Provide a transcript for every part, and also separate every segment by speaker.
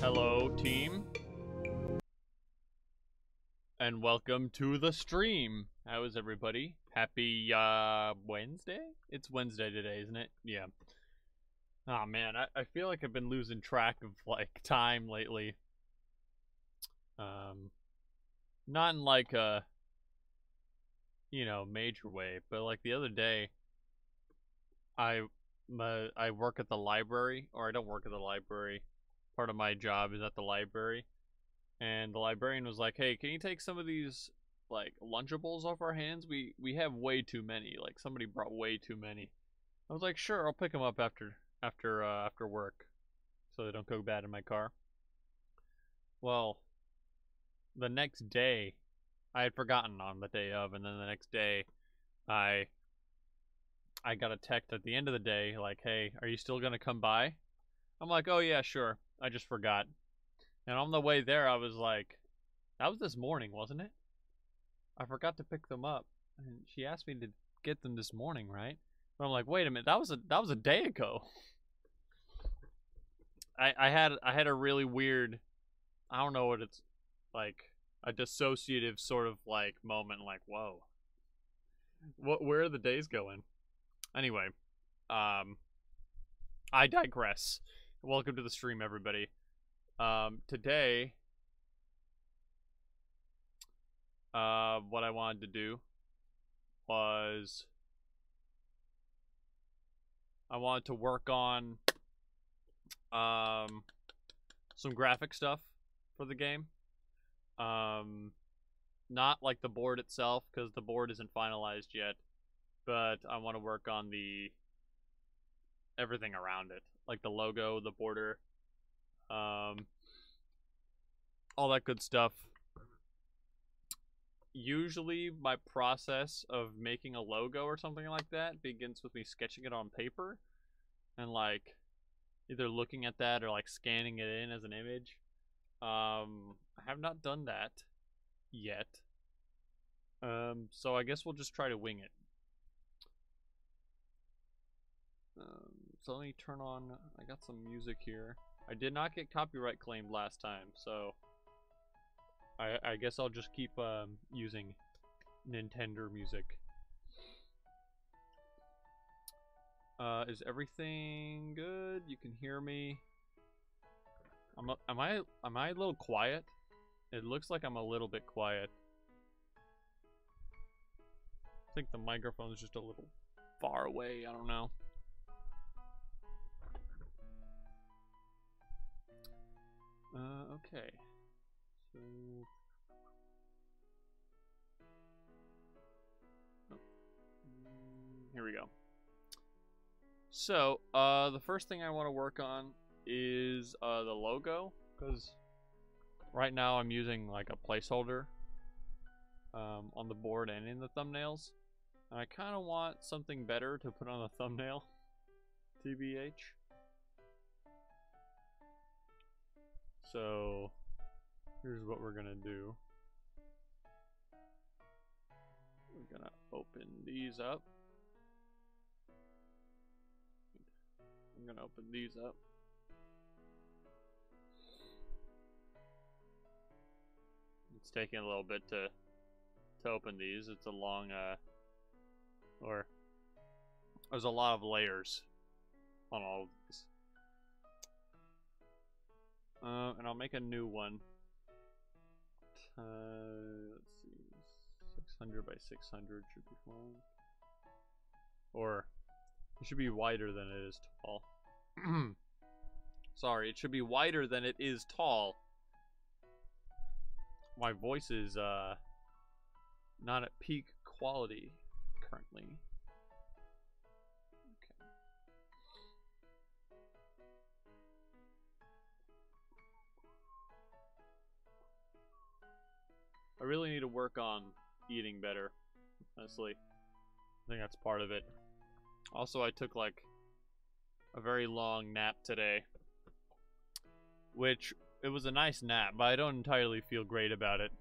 Speaker 1: Hello, team. And welcome to the stream. How is everybody? Happy, Wednesday? It's Wednesday today, isn't it? Yeah. Oh man, I feel like I've been losing track of, like, time lately. Not in, like, a, major way, but, like, the other day, I work at the library, or I don't work at the library. Part of my job is at the library. And the librarian was like, "Hey, can you take some of these, like, Lunchables off our hands? We have way too many. Like, somebody brought way too many." I was like, "Sure, I'll pick them up after work, so they don't go bad in my car." Well, the next day, I had forgotten on the day of, and then the next day, I got a text at the end of the day, like, "Hey, are you still gonna come by?" I'm like, "Oh yeah, sure. I just forgot." And on the way there, I was like, that was this morning, wasn't it? I forgot to pick them up, and she asked me to get them this morning, right? But I'm like, wait a minute, that was a day ago. I had a really weird, I don't know what it's like, a dissociative sort of like moment, like, whoa, where are the days going? Anyway, I digress. Welcome to the stream, everybody. Today, what I wanted to do was I wanted to work on some graphic stuff for the game. Not like the board itself, because the board isn't finalized yet, but I want to work on the everything around it, like the logo, the border, all that good stuff. Usually my process of making a logo or something like that begins with me sketching it on paper and, like, either looking at that or, like, scanning it in as an image. I have not done that yet. So I guess we'll just try to wing it. So let me turn on, I got some music here. I did not get copyright claimed last time, so I guess I'll just keep using Nintendo music. Is everything good? You can hear me? Am I a little quiet? It looks like I'm a little bit quiet. I think the microphone is just a little far away. I don't know. Okay. So here we go. So, the first thing I want to work on is the logo, because right now I'm using like a placeholder on the board and in the thumbnails. And I kind of want something better to put on the thumbnail, TBH. So, here's what we're gonna do. We're gonna open these up. I'm gonna open these up. It's taking a little bit to open these. It's a long, or there's a lot of layers on all of these. And I'll make a new one. Let's see, 600 by 600 should be fine. Or it should be wider than it is tall. Sorry, it should be wider than it is tall. My voice is not at peak quality currently. Okay. I really need to work on eating better, honestly. I think that's part of it. Also, I took like a very long nap today, which it was a nice nap, but I don't entirely feel great about it.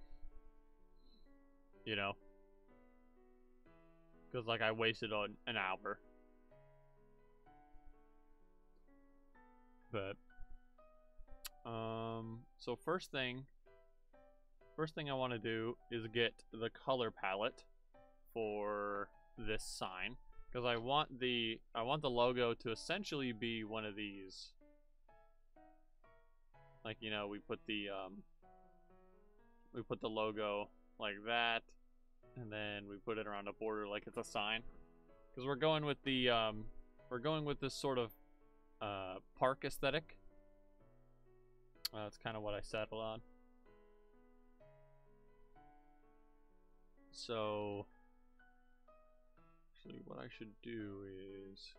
Speaker 1: You know, because like I wasted an hour. But So first thing I want to do is get the color palette for this sign, because I want the logo to essentially be one of these. Like, you know, we put the logo like that, and then we put it around a border like it's a sign. Because we're going with the this sort of park aesthetic. That's kind of what I settled on. So, actually, what I should do is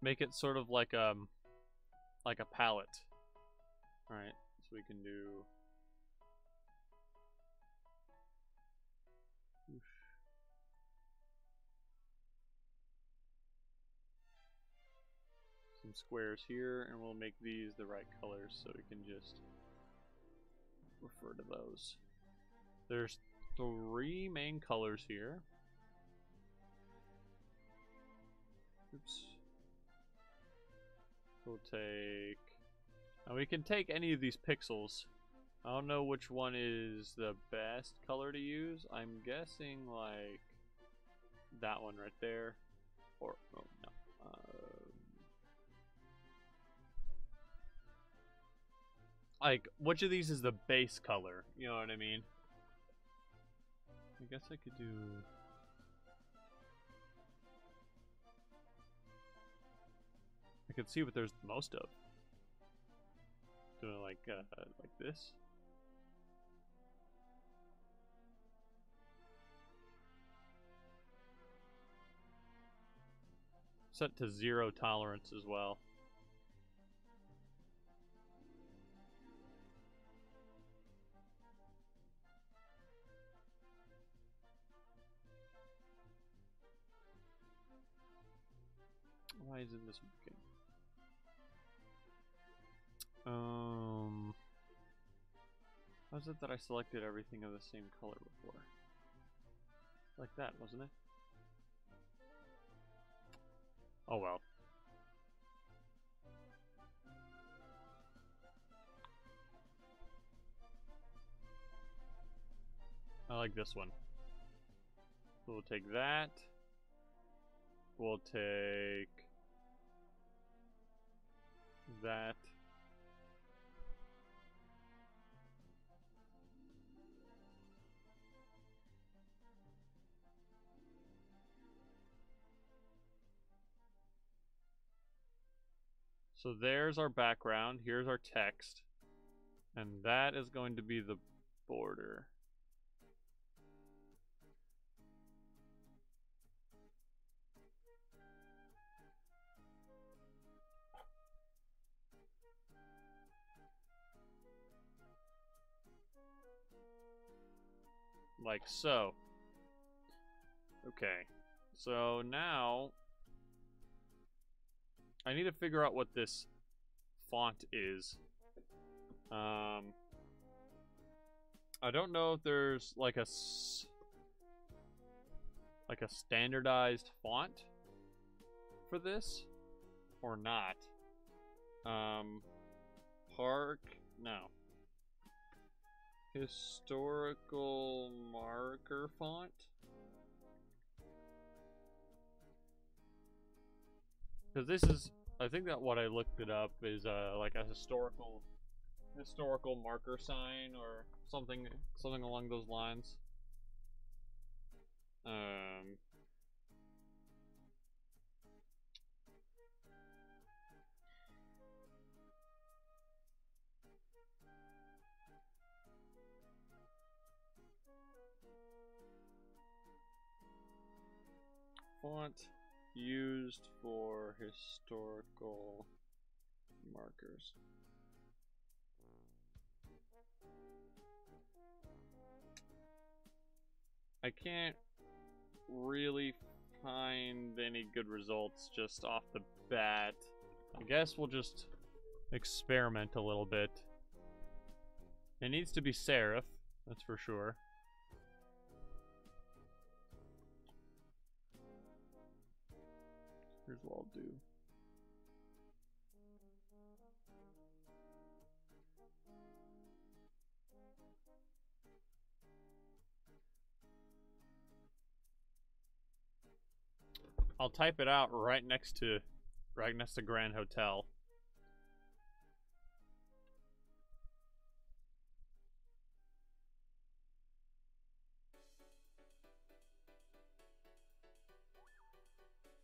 Speaker 1: make it sort of like a palette. All right, so we can do. Some squares here, and we'll make these the right colors so we can just refer to those. There's 3 main colors here. Oops. We'll take... Now we can take any of these pixels. I don't know which one is the best color to use. I'm guessing like that one right there. Or, oh no. Like, which of these is the base color? You know what I mean? I guess I could do... I could see what there's most of. Doing like this. Set to 0 tolerance as well. Why isn't this working? How is it that I selected everything of the same color before? Like that, wasn't it? Oh well. I like this one. So we'll take that. We'll take that. So there's our background, here's our text, and that is going to be the border. Like so. Okay, so now I need to figure out what this font is. I don't know if there's like a standardized font for this or not. Park, no. Historical marker font? Because this is, I think that what I looked it up is like a historical marker sign or something along those lines. Font used for historical markers. I can't really find any good results just off the bat. I guess we'll just experiment a little bit. It needs to be serif, that's for sure. Here's what I'll do. I'll type it out right next to Grand Hotel.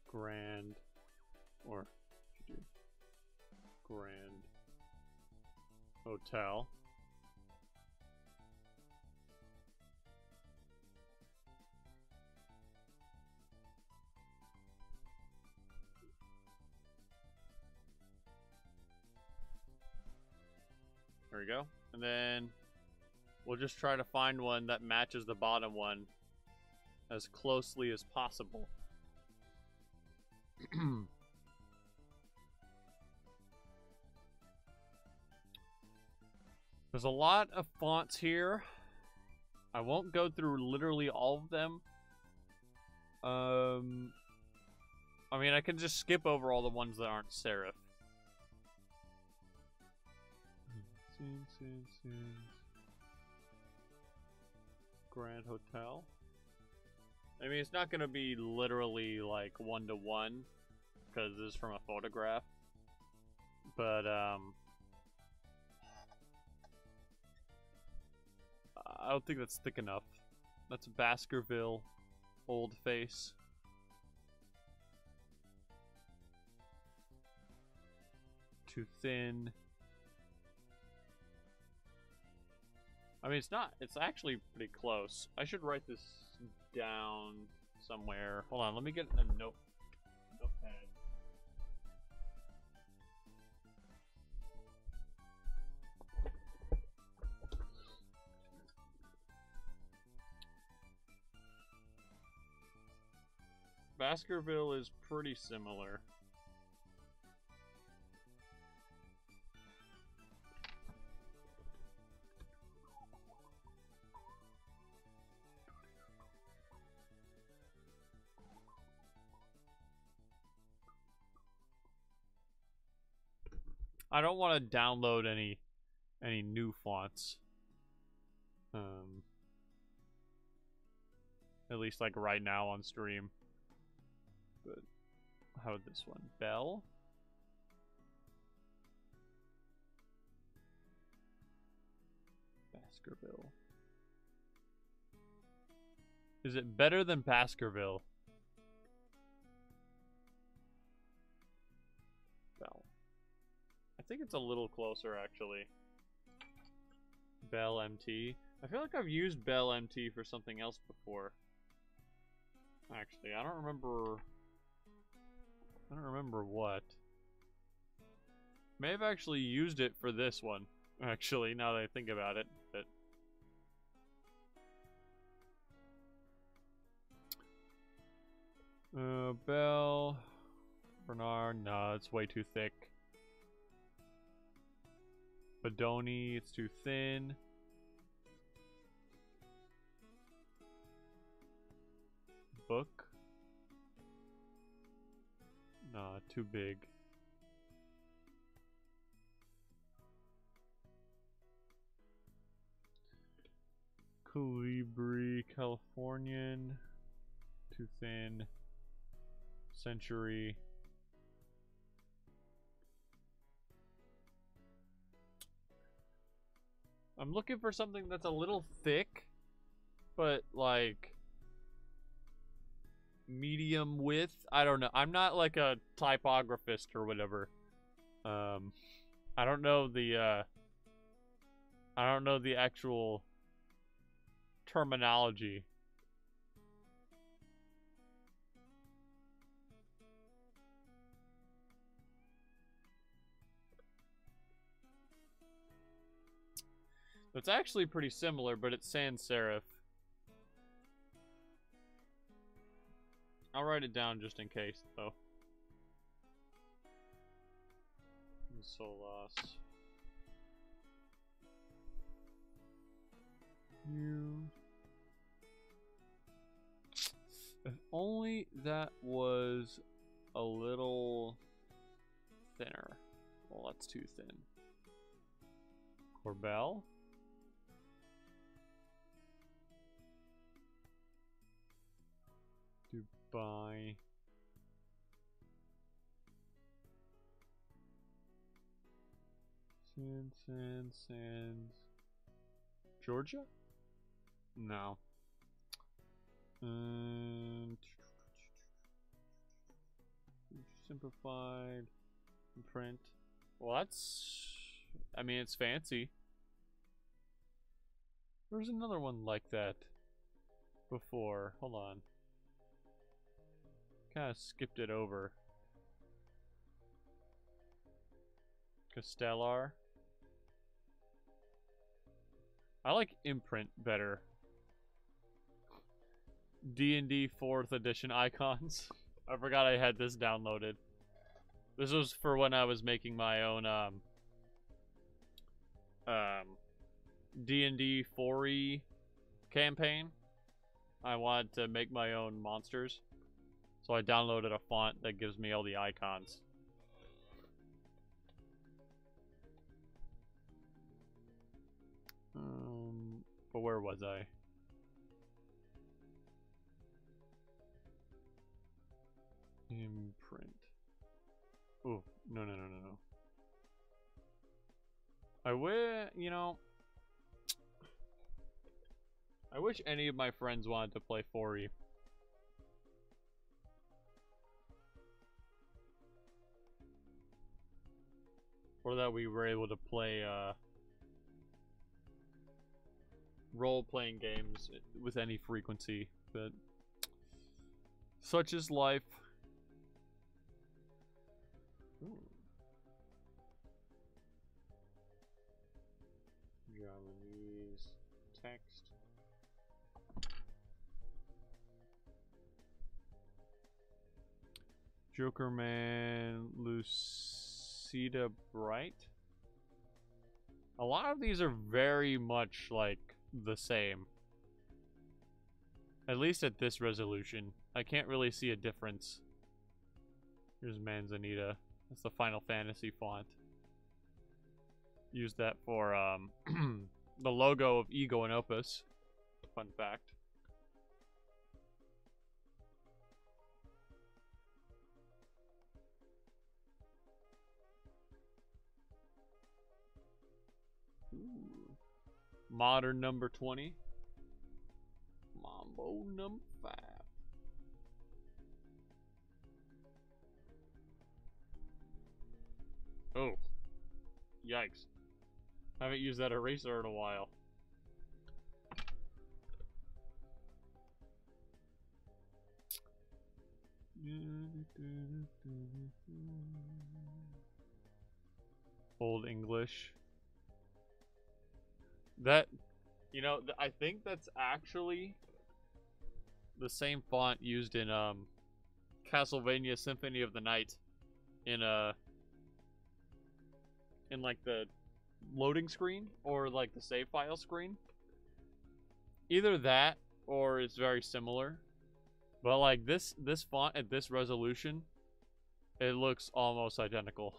Speaker 1: Grand, or Grand Hotel. There we go. And then we'll just try to find one that matches the bottom one as closely as possible. There's a lot of fonts here. I won't go through literally all of them. I mean, I can just skip over all the ones that aren't serif. Grand Hotel. I mean, it's not going to be literally like one-to-one because this is from a photograph. But, I don't think that's thick enough. That's Baskerville Old Face. Too thin. I mean, it's not. It's actually pretty close. I should write this down somewhere. Hold on, let me get a notepad. Baskerville is pretty similar. I don't want to download any new fonts. At least like right now on stream. But how would this one? Bell? Baskerville. Is it better than Baskerville? Bell. I think it's a little closer, actually. Bell MT. I feel like I've used Bell MT for something else before. Actually, I don't remember what. May have actually used it for this one. Actually, now that I think about it, but Bell, Bernard, no, it's way too thick. Bodoni, it's too thin. Book, nah, too big. Colibri, Californian, too thin. Century. I'm looking for something that's a little thick, but like medium width. I don't know. I'm not like a typographist or whatever. I don't know the actual terminology. It's actually pretty similar, but it's sans serif. I'll write it down just in case, though. Solas. If only that was a little thinner. Well, that's too thin. Corbel? Dubai. Sans. Georgia? No. Simplified print. Well, that's... I mean, it's fancy. There's another one like that before. Hold on. Kind of skipped it over. Castellar. I like imprint better. D&D 4th edition icons. I forgot I had this downloaded. This was for when I was making my own D&D 4e campaign. I wanted to make my own monsters. So I downloaded a font that gives me all the icons. But where was I? Imprint. Oh, no. I wish any of my friends wanted to play 4E. Or that we were able to play, role-playing games with any frequency, but such is life. Ooh. Japanese text. Jokerman, Lucida Bright. A lot of these are very much like the same. At least at this resolution. I can't really see a difference. Here's Manzanita. That's the Final Fantasy font. Use that for the logo of Ego and Opus. Fun fact. Ooh. Modern number 20. Mambo number 5. Oh. Yikes. Haven't used that eraser in a while. Old English. That, you know, I think that's actually the same font used in Castlevania Symphony of the Night in like the loading screen or like the save file screen. Either that or it's very similar. But like this font at this resolution, it looks almost identical.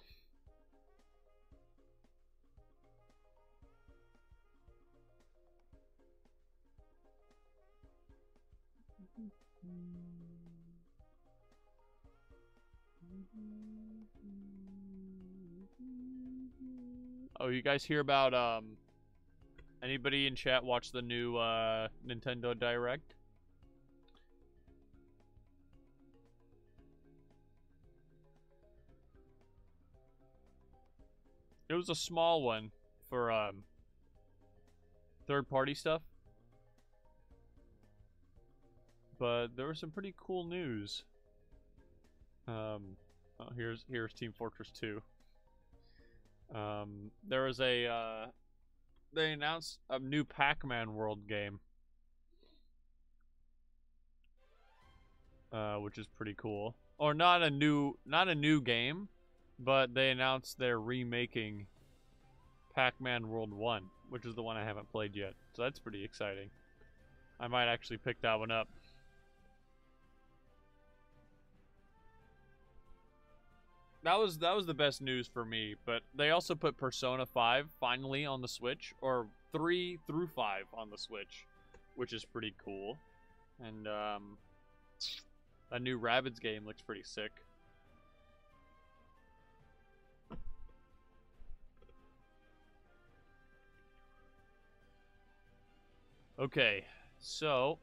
Speaker 1: Oh, you guys hear about anybody in chat watch the new Nintendo Direct? It was a small one for third-party stuff. But there was some pretty cool news. Oh, here's Team Fortress 2. There was a they announced a new Pac-Man World game, which is pretty cool. Or not a new game, but they announced they're remaking Pac-Man World 1, which is the one I haven't played yet. So that's pretty exciting. I might actually pick that one up. that was the best news for me. But they also put Persona 5 finally on the Switch, or 3 through 5 on the Switch, which is pretty cool. And that new Rabbids game looks pretty sick. Okay, so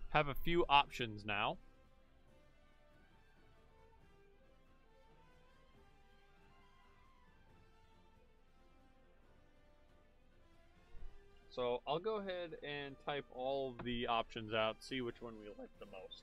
Speaker 1: have a few options now. So I'll go ahead and type all of the options out, see which one we like the most.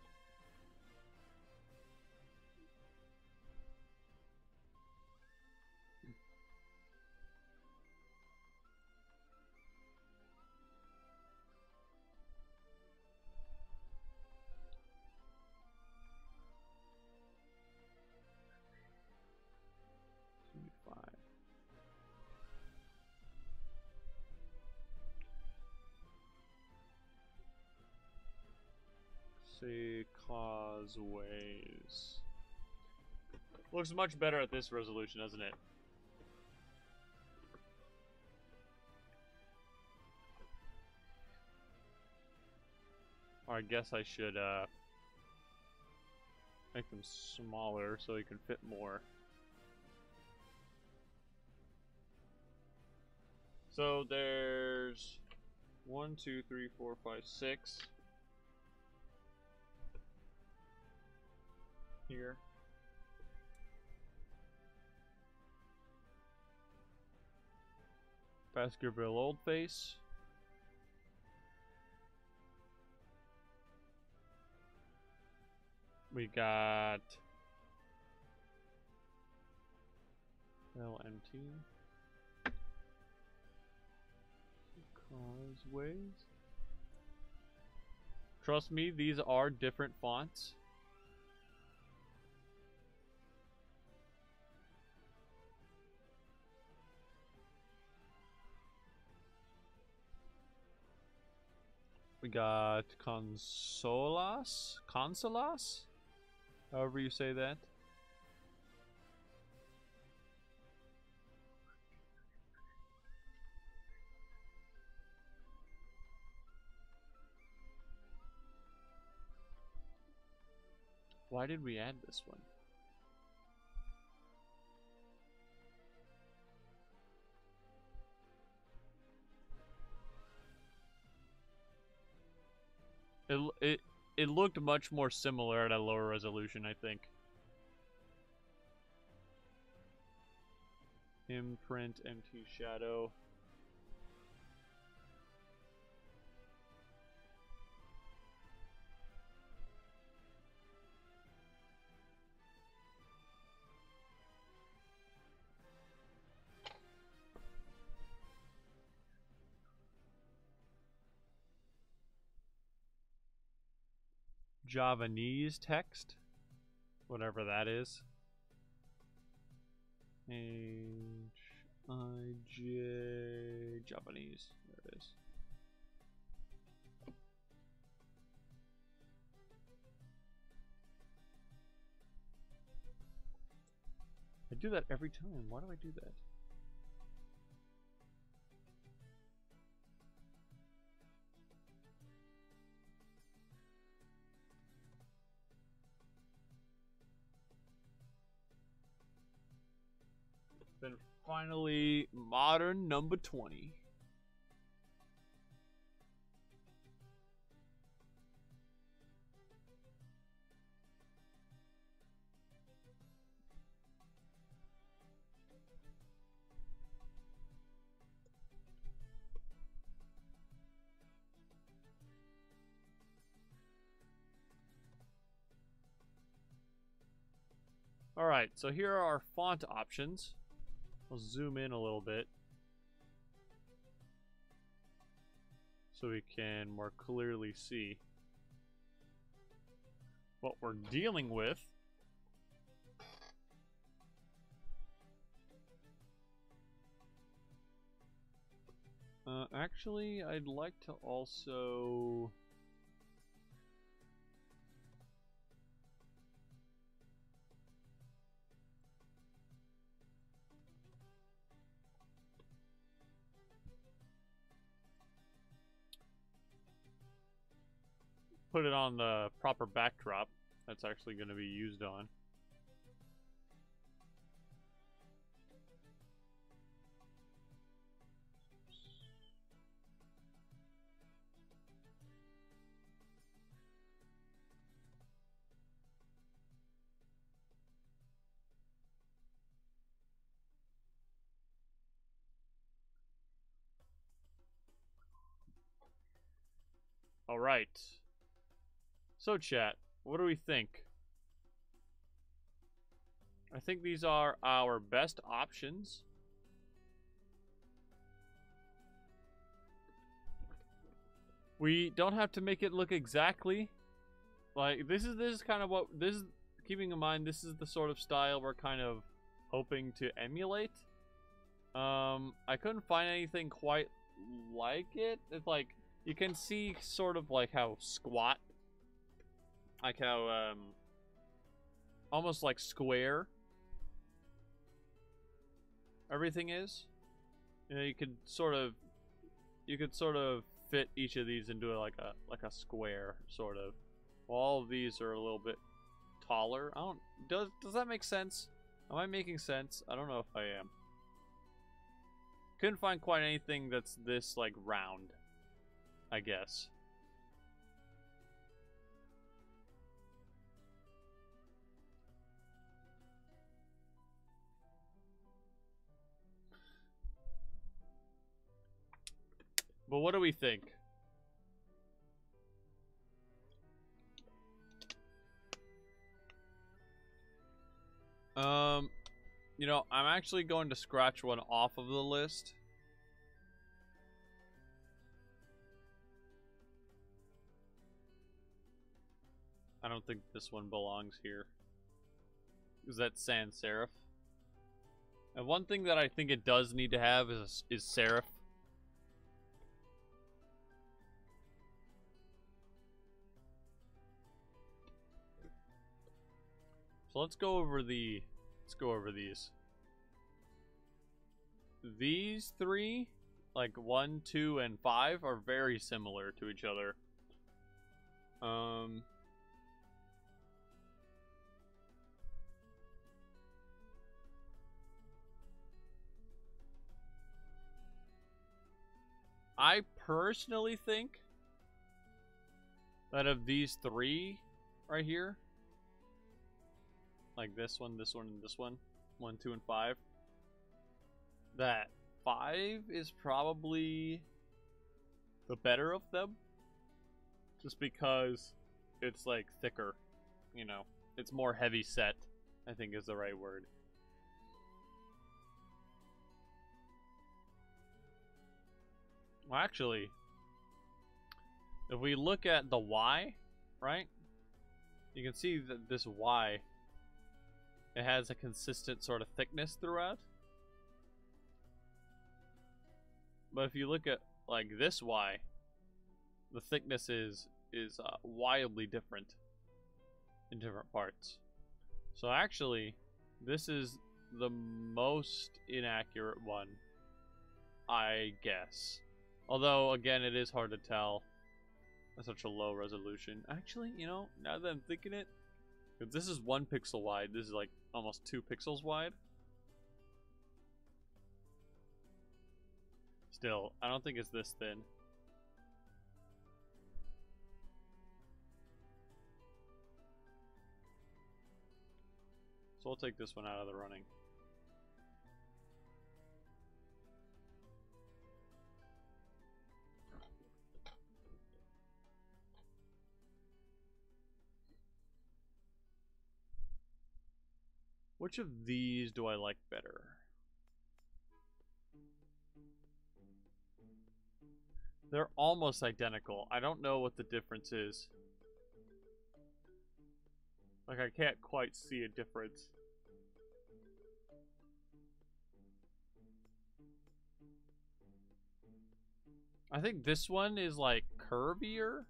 Speaker 1: Lexicauseways. Looks much better at this resolution, doesn't it? Or I guess I should make them smaller so they can fit more. So there's 1, 2, 3, 4, 5, 6 here. Baskerville Old Face. We got LMT. Causeways. Trust me, these are different fonts. We got Consolas? Consolas? However you say that. Why did we add this one? It looked much more similar at a lower resolution, I think. Imprint, MT shadow. Javanese text, whatever that is. H-I-J Japanese. There it is. I do that every time. Why do I do that? Then finally, modern number 20. Alright, so here are our font options. I'll zoom in a little bit so we can more clearly see what we're dealing with. Actually, I'd like to also put it on the proper backdrop that's actually going to be used on. All right. So, chat, what do we think? I think these are our best options. We don't have to make it look exactly like this is kind of what this is, keeping in mind this is the sort of style we're kind of hoping to emulate. I couldn't find anything quite like it. It's like you can see sort of like how squat, like how almost like square everything is. You know, you could sort of fit each of these into like a square sort of. All of these are a little bit taller. I don't does that make sense? Am I making sense? I don't know if I am. Couldn't find quite anything that's this like round, I guess. But what do we think? You know, I'm actually going to scratch one off of the list. I don't think this one belongs here. Is that sans serif? And one thing that I think it does need to have is serif. So let's go over these. These three, like 1, 2, and 5, are very similar to each other. I personally think that of these three right here, like this one, and this one, 1, 2, and 5, that 5 is probably the better of them, just because it's like thicker, you know, it's more heavy set, I think is the right word. Well, actually, if we look at the Y, right, you can see that this Y, it has a consistent sort of thickness throughout. But if you look at like this Y, the thickness is wildly different in different parts. So actually, this is the most inaccurate one, I guess. Although, again, it is hard to tell at such a low resolution. Actually, you know, now that I'm thinking it, because this is 1 pixel wide, this is like almost 2 pixels wide. Still, I don't think it's this thin. So we'll take this one out of the running. Which of these do I like better? They're almost identical. I don't know what the difference is. Like, I can't quite see a difference. I think this one is like curvier.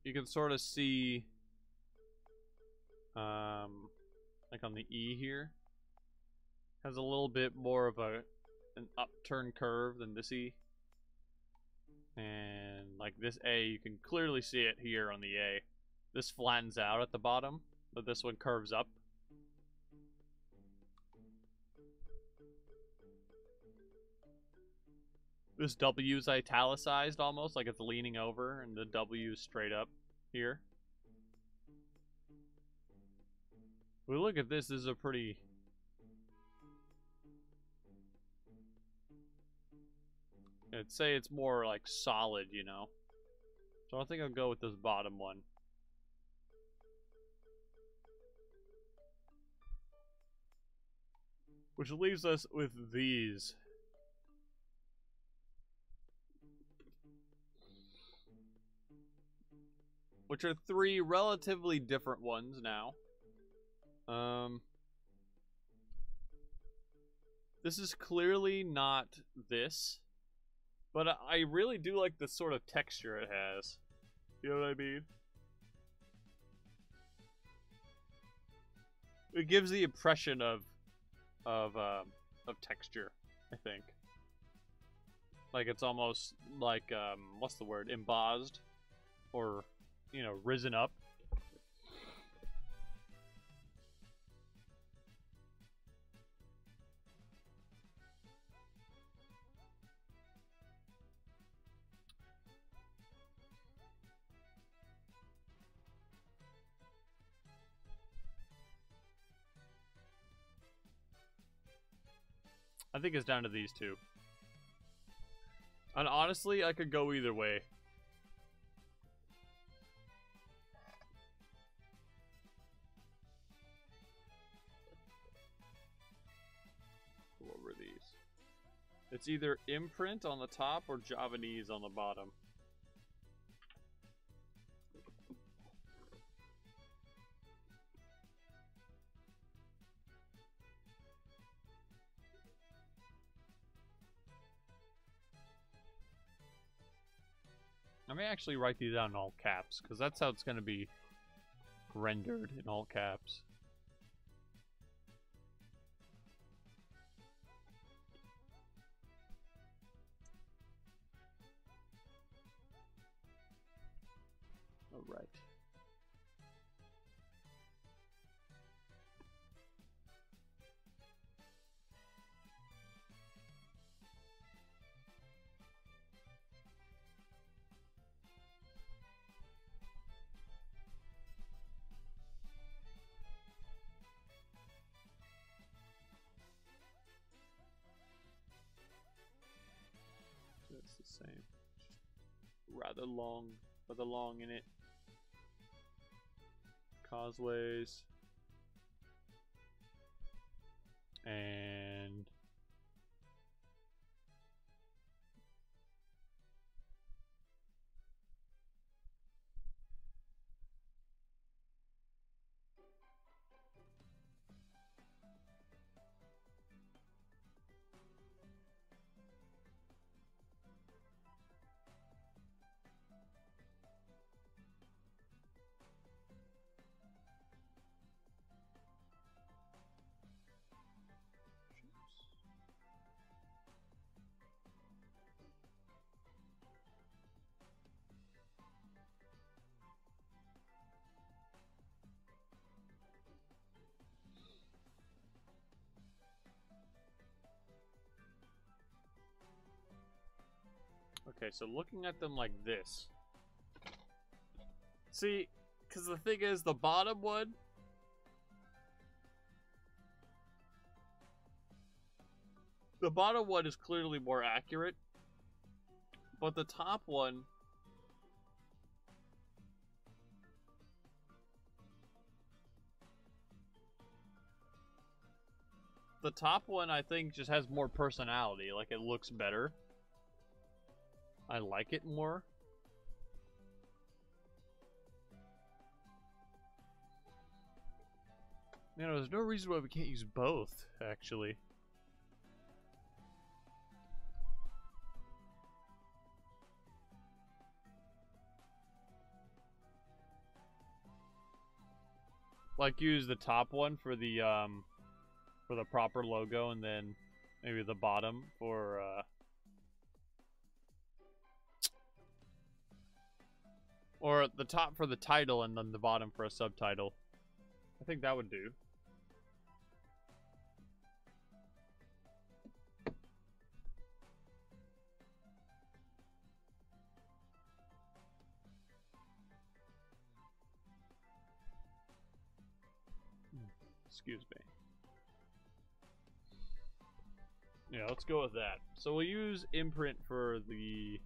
Speaker 1: You can sort of see like on the E here, has a little bit more of an upturn curve than this E. And Like this A, you can clearly see it here on the A. This flattens out at the bottom, but this one curves up. This W is italicized almost, like it's leaning over, and the W is straight up here. If we look at this, this is a pretty... I'd say it's more like solid, you know? So I think I'll go with this bottom one. Which leaves us with these. Which are three relatively different ones now. This is clearly not this. But I really do like the sort of texture it has. You know what I mean? It gives the impression of texture, I think. Like it's almost like what's the word? Embossed, or you know, risen up. I think it's down to these two. And honestly, I could go either way. What were these? It's either imprint on the top or Javanese on the bottom. I may actually write these down in all caps, because that's how it's going to be rendered in all caps. All right. It's the same. Rather long in it. Causeways. And okay, so looking at them like this. See, because the thing is, the bottom one, is clearly more accurate, but the top one, I think just has more personality. Like, it looks better. I like it more. You know, there's no reason why we can't use both, actually. Like, use the top one for the proper logo, and then maybe the bottom for Or the top for the title and then the bottom for a subtitle. I think that would do. Excuse me. Yeah, let's go with that. So we'll use imprint for the...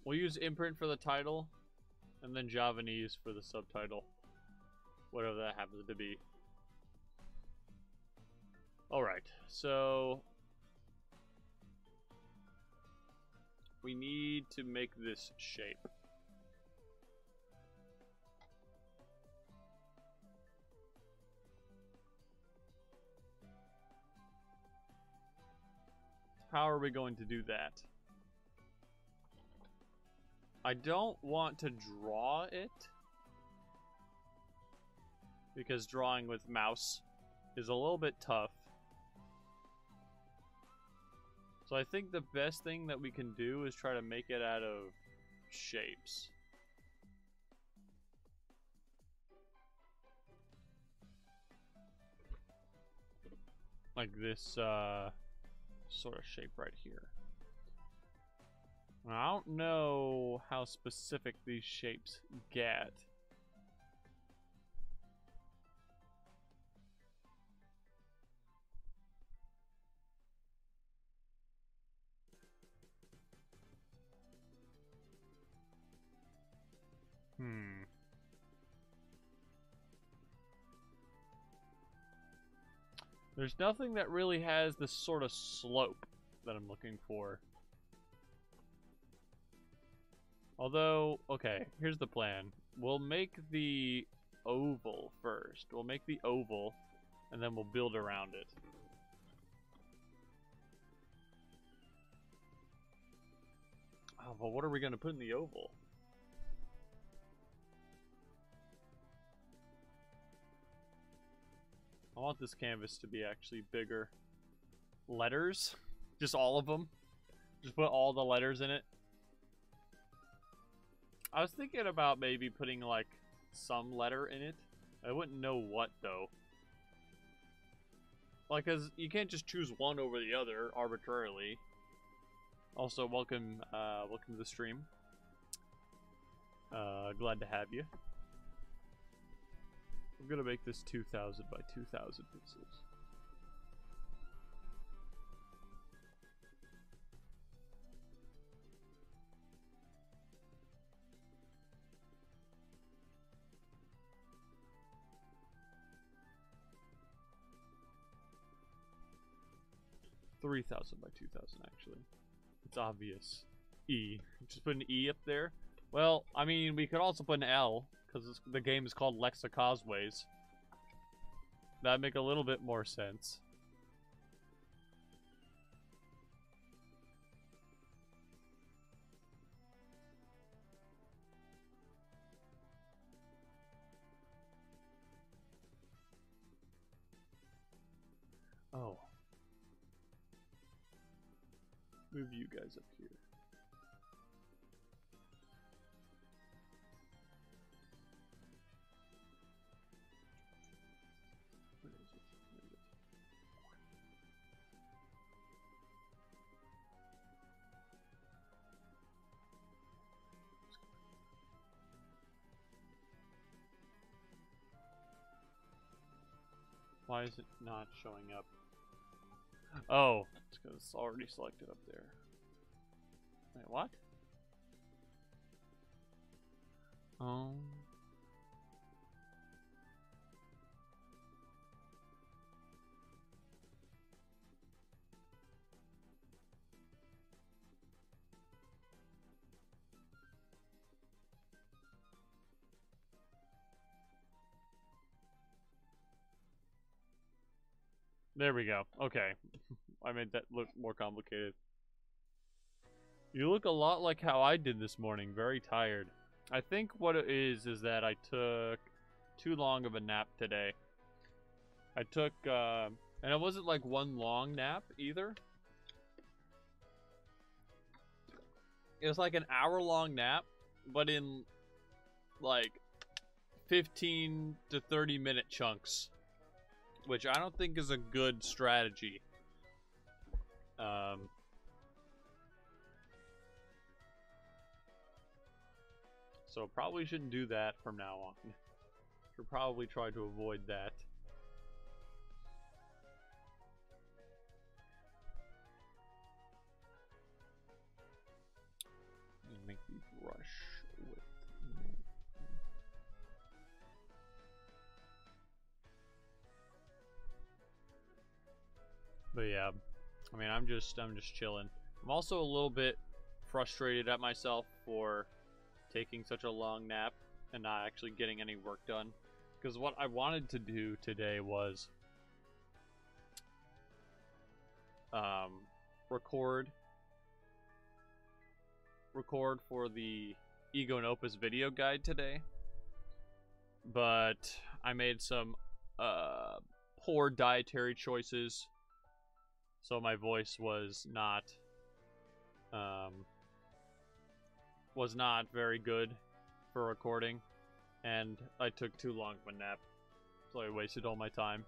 Speaker 1: We'll use imprint for the title, and then Javanese for the subtitle. Whatever that happens to be. Alright, so... we need to make this shape. How are we going to do that? I don't want to draw it, because drawing with mouse is a little bit tough. So I think the best thing that we can do is try to make it out of shapes. Like this sort of shape right here. I don't know how specific these shapes get. There's nothing that really has this sort of slope that I'm looking for. Although, okay, here's the plan. We'll make the oval first. We'll make the oval, and then we'll build around it. Oh, well, what are we going to put in the oval? I want this canvas to be actually bigger. Letters? Just all of them? Just put all the letters in it? I was thinking about maybe putting, like, some letter in it. I wouldn't know what, though. Like, cause you can't just choose one over the other arbitrarily. Also, welcome to the stream. Glad to have you. I'm gonna make this 2,000 by 2,000 pixels. $3,000 by 2,000 actually. It's obvious. E. Just put an E up there. Well, I mean, we could also put an L, because the game is called Lexicauseways. That'd make a little bit more sense. Oh. Move you guys up here. Where is it? There it is. Why is it not showing up? Oh, it's because it's already selected up there. Wait, what? Oh. There we go. Okay. I made that look more complicated. You look a lot like how I did this morning, very tired. I think what it is that I took too long of a nap today. I took, and it wasn't like one long nap either. It was like an hour-long nap, but in like 15 to 30-minute chunks, which I don't think is a good strategy. So probably shouldn't do that from now on. Should probably try to avoid that. Make the brush with. But yeah, I mean, I'm just chilling. I'm also a little bit frustrated at myself for taking such a long nap and not actually getting any work done. Because what I wanted to do today was record for the Ego and Opus video guide today. But I made some poor dietary choices, so my voice was not very good for recording, and I took too long of a nap, so I wasted all my time.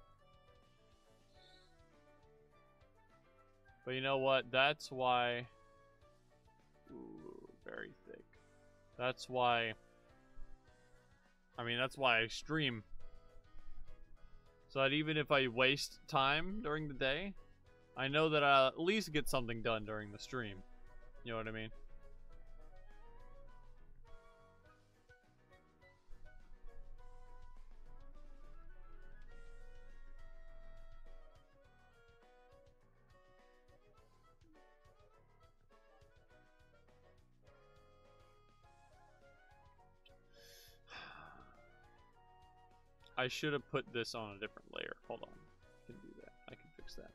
Speaker 1: But you know what? That's why... Ooh, very thick. That's why... I mean, that's why I stream. So that even if I waste time during the day, I know that I'll at least get something done during the stream. You know what I mean? I should have put this on a different layer. Hold on. I can do that. I can fix that.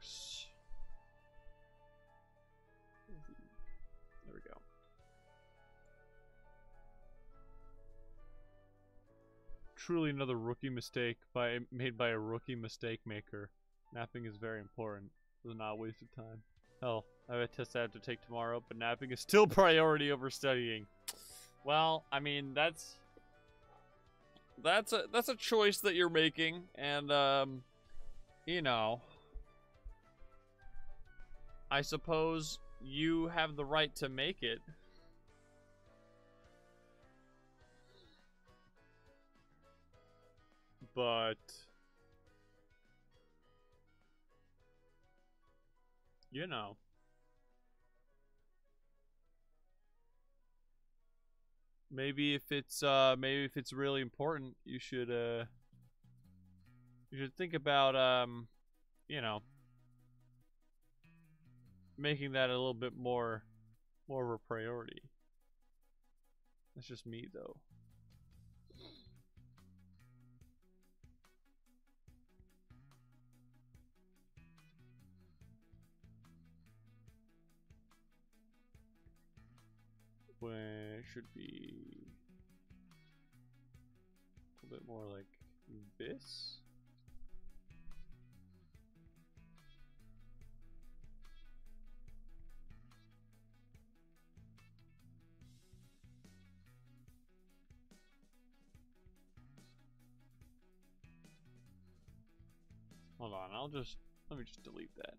Speaker 1: X. There we go. Truly another rookie mistake made by a rookie mistake maker. Napping is very important. It was not a waste of time. Hell, I have a test I have to take tomorrow, but napping is still priority over studying. Well, I mean, that's a choice that you're making, and you know, I suppose you have the right to make it. But you know, maybe if it's really important, you should think about you know, making that a little bit more of a priority. That's just me, though. When it should be a little bit more like this. Hold on, let me just delete that.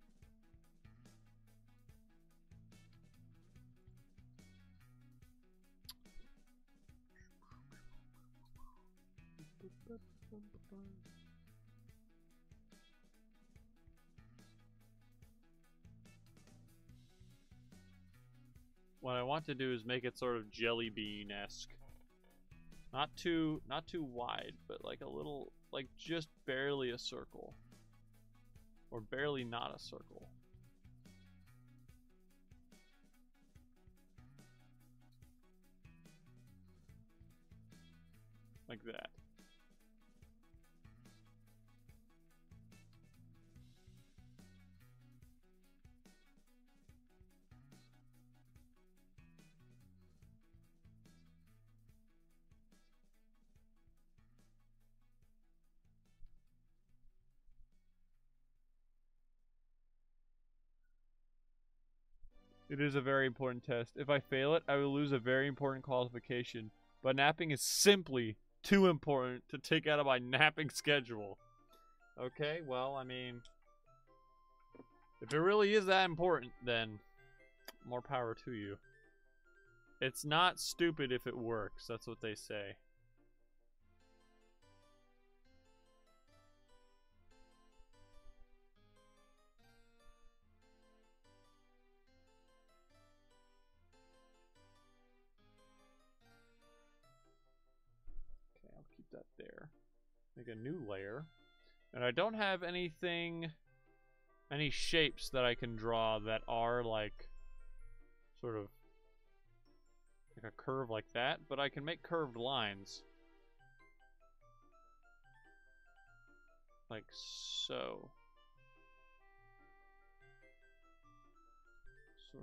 Speaker 1: What I want to do is make it sort of jelly bean-esque. Not too wide, but like a little, like just barely a circle. Or barely not a circle. Like that. It is a very important test. If I fail it, I will lose a very important qualification. But napping is simply too important to take out of my napping schedule. Okay, well, I mean, if it really is that important, then more power to you. It's not stupid if it works. That's what they say. Okay, I'll keep that there. Make a new layer. And I don't have anything, any shapes that I can draw that are like, sort of, like a curve like that, but I can make curved lines. Like so. So...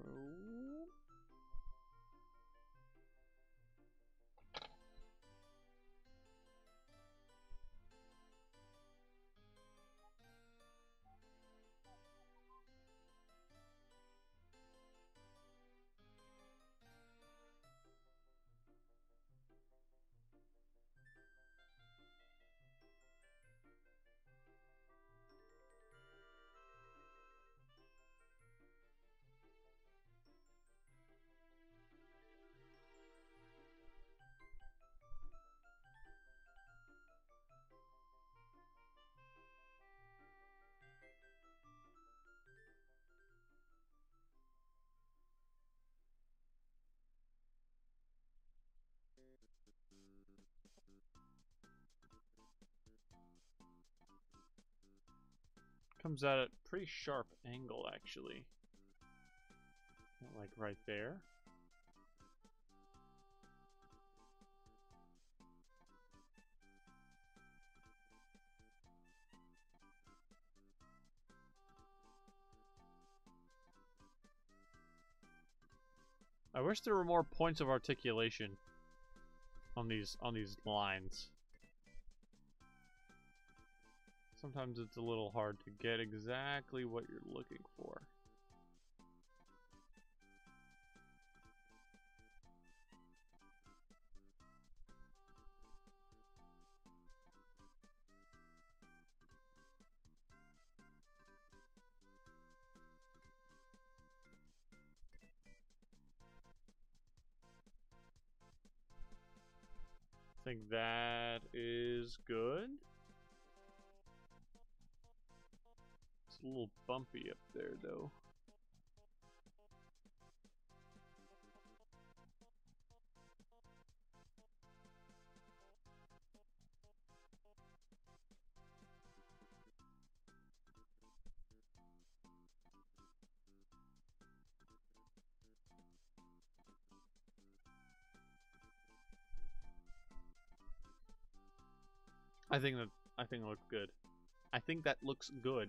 Speaker 1: comes out at a pretty sharp angle, actually. Like right there. I wish there were more points of articulation on these lines. Sometimes it's a little hard to get exactly what you're looking for. I think that is good. It's a little bumpy up there, though. I think it looks good. I think that looks good.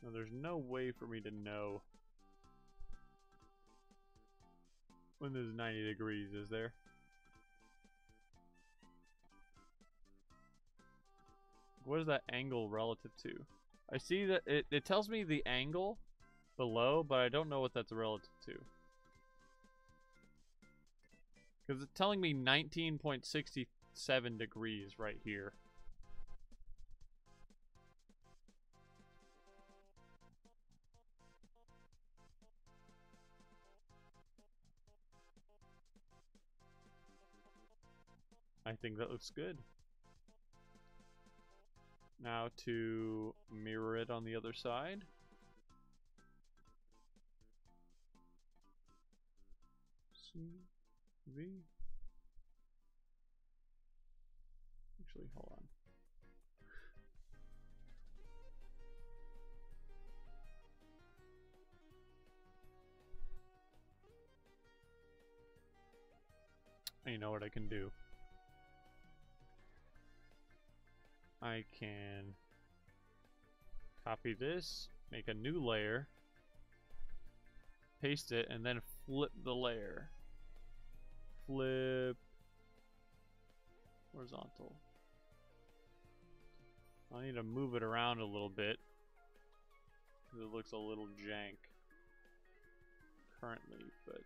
Speaker 1: Now, there's no way for me to know when there's 90 degrees, is there? What is that angle relative to? I see that it tells me the angle below, but I don't know what that's relative to. Because it's telling me 19.67 degrees right here. I think that looks good. Now to mirror it on the other side. CV. Actually, hold on. You know what I can do? I can copy this, make a new layer, paste it, and then flip the layer. Flip horizontal. I need to move it around a little bit because it looks a little jank currently, but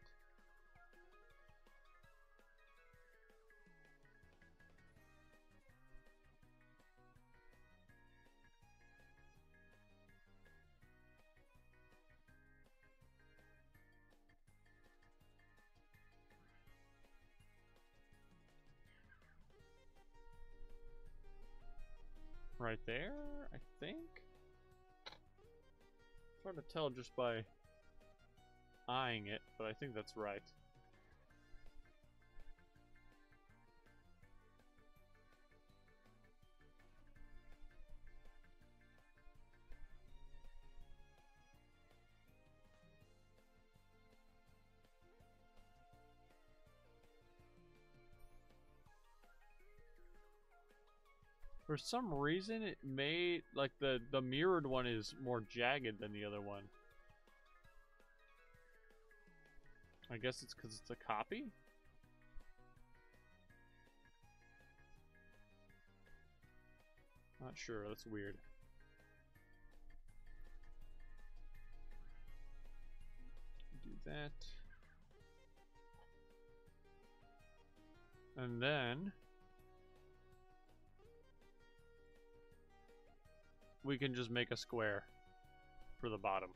Speaker 1: right there, I think. It's hard to tell just by eyeing it, but I think that's right. For some reason, it made, like, the mirrored one is more jagged than the other one. I guess it's because it's a copy? Not sure, that's weird. Do that. And then we can just make a square for the bottom.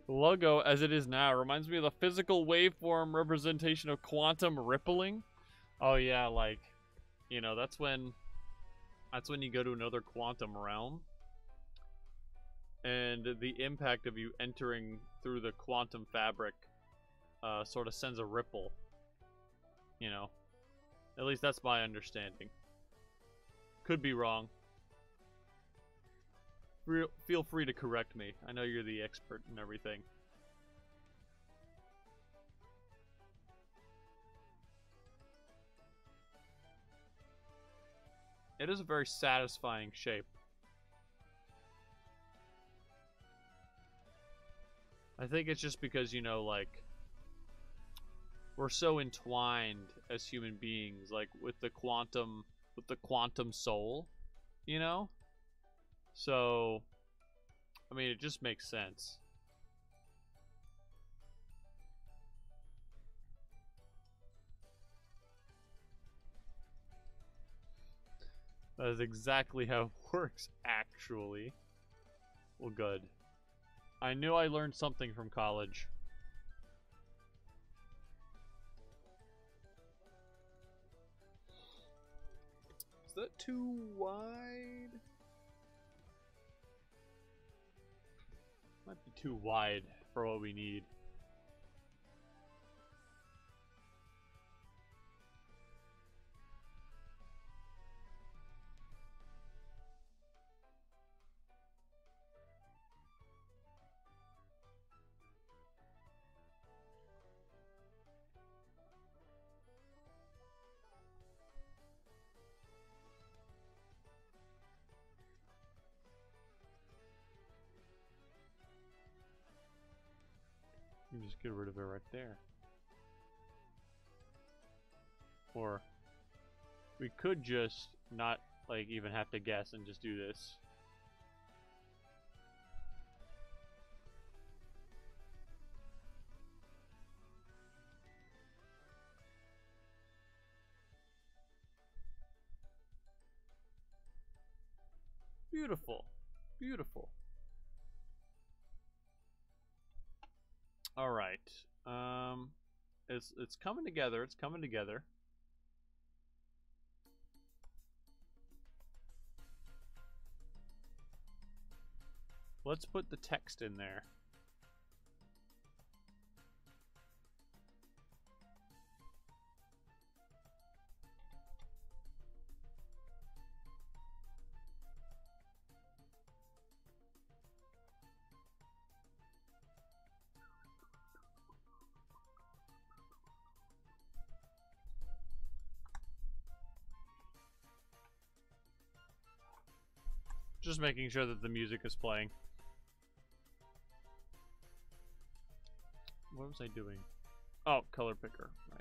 Speaker 1: The logo, as it is now, reminds me of the physical waveform representation of quantum rippling. Oh yeah, like, you know, that's when you go to another quantum realm, and the impact of you entering through the quantum fabric sort of sends a ripple. You know, at least that's my understanding. Could be wrong. Feel free to correct me. I know you're the expert in everything. It is a very satisfying shape. I think it's just because, you know, like, we're so entwined as human beings, like, with the quantum soul, you know? So, I mean, it just makes sense. That is exactly how it works, actually. Well, good. I knew I learned something from college. Is that too wide? Might be too wide for what we need. can just get rid of it right there. Or we could just not like even have to guess and just do this. Beautiful. Beautiful. All right. It's coming together. It's coming together. Let's put the text in there. Just making sure that the music is playing. What was I doing? Oh, color picker, right.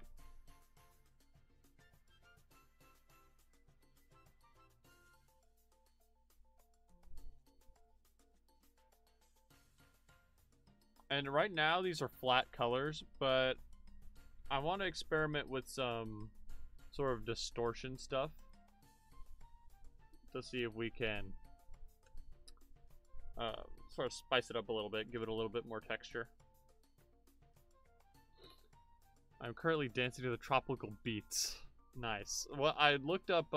Speaker 1: And right now, these are flat colors, but I want to experiment with some sort of distortion stuff to see if we can sort of spice it up a little bit, give it a little bit more texture. I'm currently dancing to the tropical beats. Nice. Well, I looked up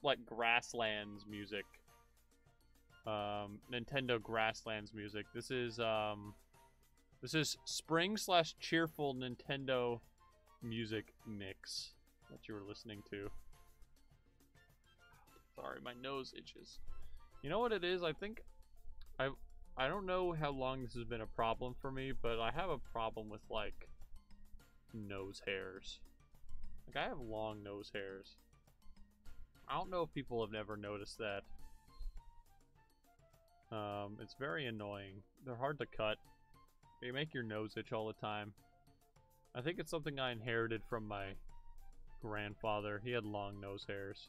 Speaker 1: like Grasslands music. Nintendo Grasslands music. This is spring/cheerful Nintendo music mix that you were listening to. Sorry, my nose itches. You know what it is? I think I don't know how long this has been a problem for me, but I have a problem with like nose hairs. Like I have long nose hairs. I don't know if people have never noticed that. It's very annoying. They're hard to cut. They make your nose itch all the time. I think it's something I inherited from my grandfather. He had long nose hairs.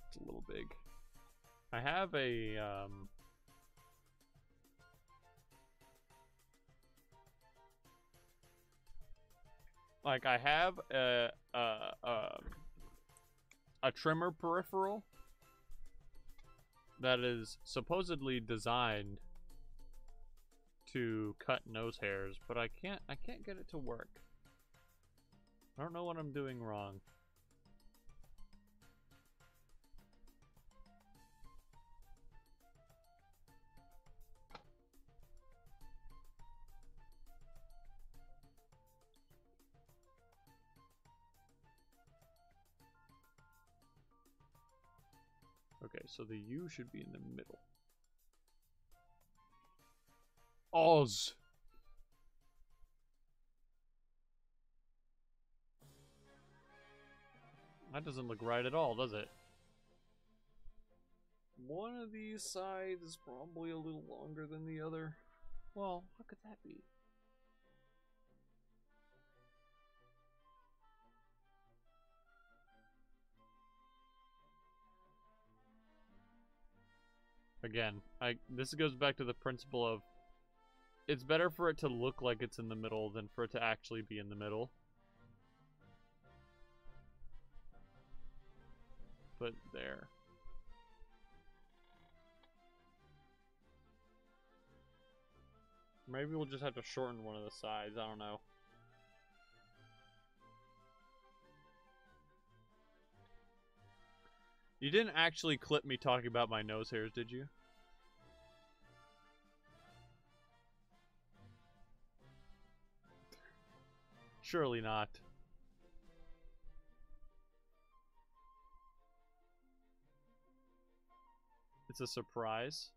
Speaker 1: It's a little big. I have a like I have a trimmer peripheral that is supposedly designed to cut nose hairs, but I can't get it to work. I don't know what I'm doing wrong. Okay, so the U should be in the middle. Oz. That doesn't look right at all, does it? One of these sides is probably a little longer than the other. Well, how could that be? Again, this goes back to the principle of it's better for it to look like it's in the middle than for it to actually be in the middle. But there. Maybe we'll just have to shorten one of the sides, I don't know. You didn't actually clip me talking about my nose hairs, did you? Surely not. It's a surprise.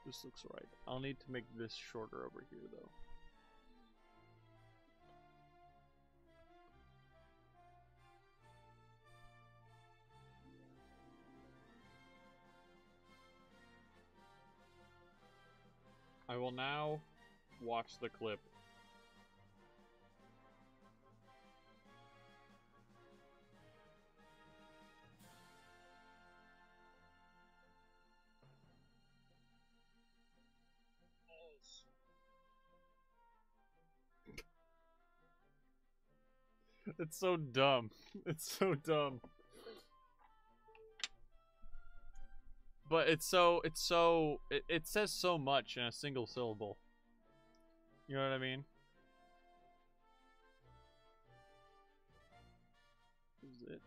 Speaker 1: This looks right. I'll need to make this shorter over here, though. I will now watch the clip. It's so dumb. It's so dumb. But it says so much in a single syllable. You know what I mean? Is it?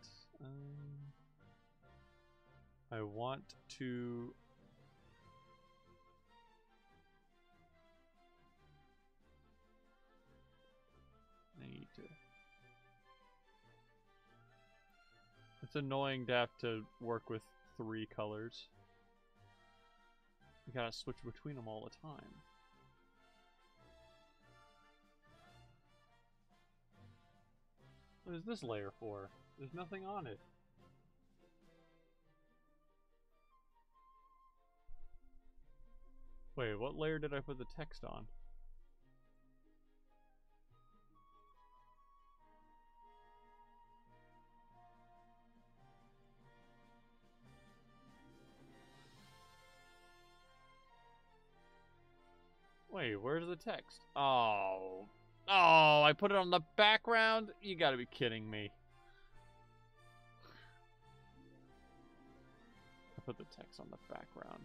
Speaker 1: I want to... I need to... It's annoying to have to work with 3 colors. You gotta switch between them all the time. What is this layer for? There's nothing on it. Wait, what layer did I put the text on? Wait, where's the text? Oh. Oh, I put it on the background? You gotta be kidding me. I put the text on the background.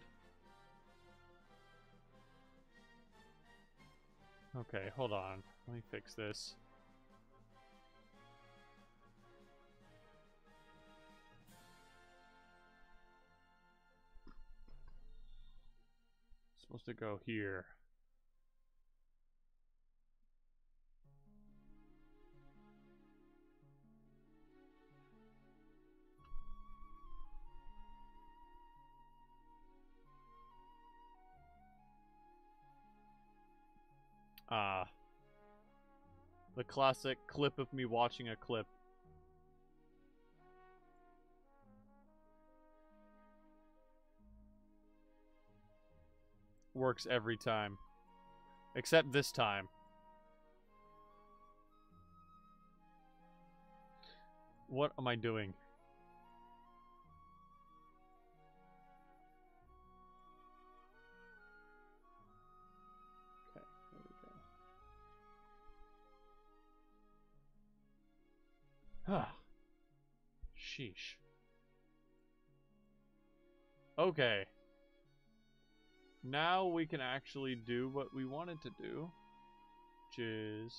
Speaker 1: Okay, hold on. Let me fix this. It's supposed to go here. Ah. The classic clip of me watching a clip. Works every time. Except this time. What am I doing? Okay, there we go. Ah. Sheesh. Okay. Now we can actually do what we wanted to do, which is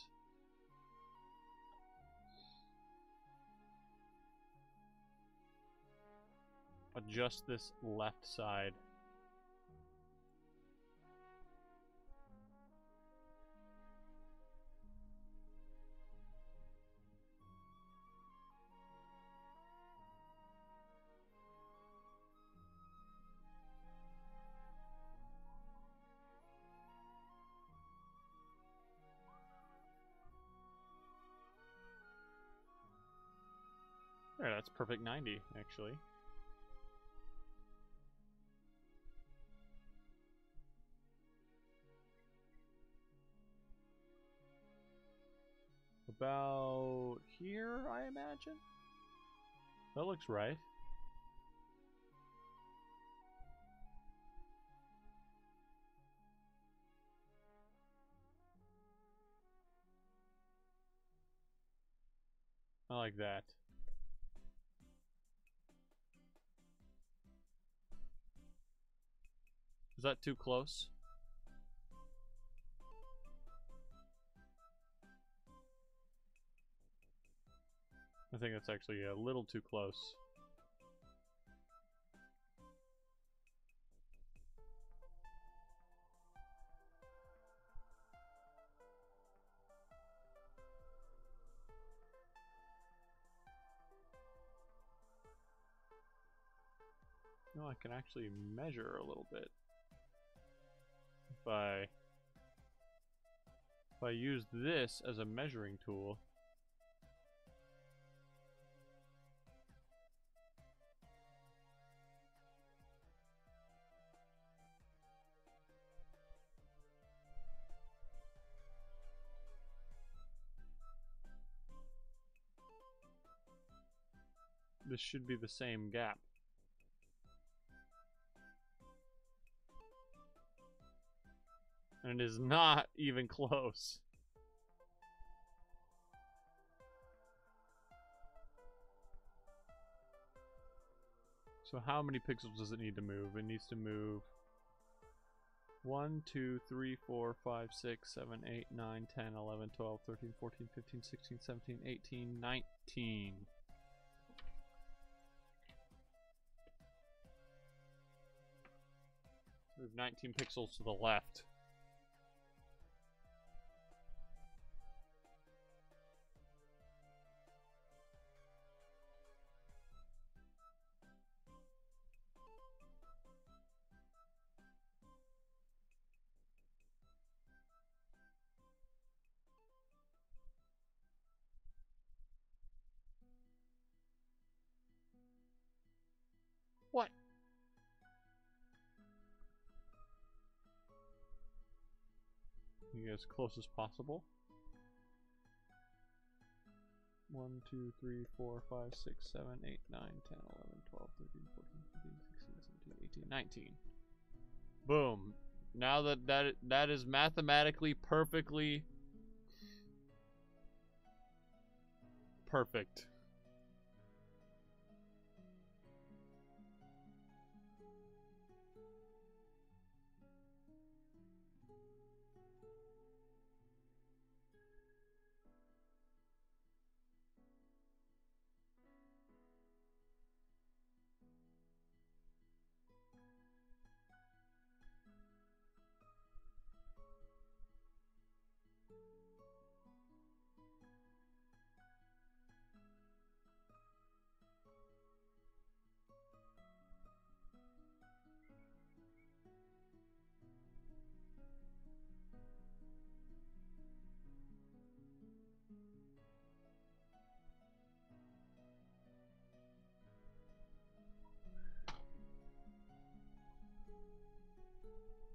Speaker 1: adjust this left side. There, that's perfect 90, actually. About here, I imagine? That looks right. I like that. Is that too close? I think that's actually a little too close. No, I can actually measure a little bit. if I use this as a measuring tool, this should be the same gap. And it is not even close. So how many pixels does it need to move? It needs to move 1, 2, 3, 4, 5, 6, 7, 8, 9, 10, 11, 12, 13, 14, 15, 16, 17, 18, 19. Move 19 pixels to the left. What? You get as close as possible. 1, 2, 3, 4, 5, 6, 7, 8, 9, 10, 11, 12, 13, 14, 15, 16, 17, 18, 19. Boom. Now that is mathematically perfectly perfect.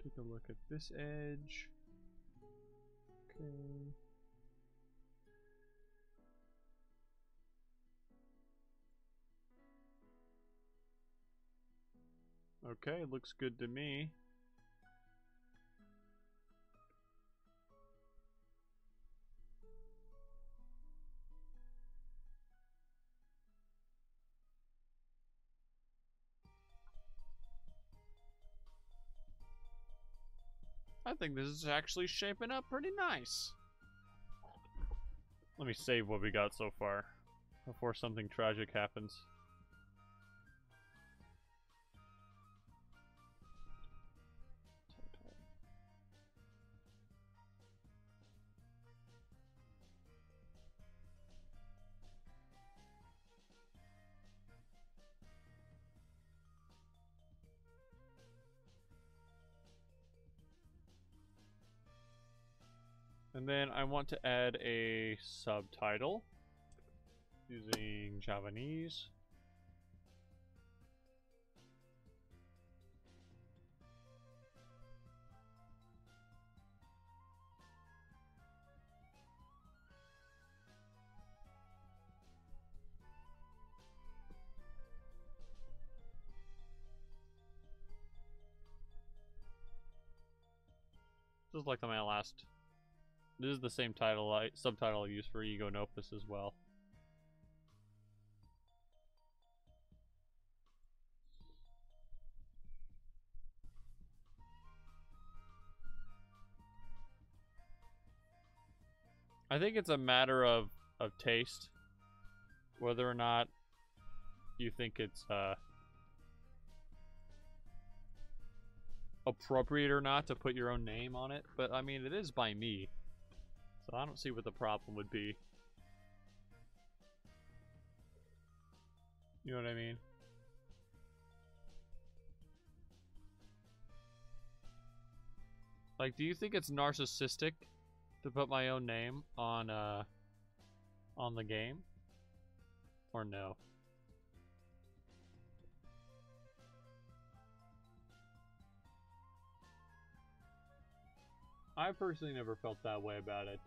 Speaker 1: Take a look at this edge. Okay. Okay, looks good to me. I think this is actually shaping up pretty nice. Let me save what we got so far before something tragic happens. And then I want to add a subtitle using Javanese. This is like my last. This is the same subtitle I use for Ego Nopus as well. I think it's a matter of taste, whether or not you think it's appropriate or not to put your own name on it. But I mean, it is by me, so I don't see what the problem would be. You know what I mean? Like, do you think it's narcissistic to put my own name on the game? Or no? I personally never felt that way about it.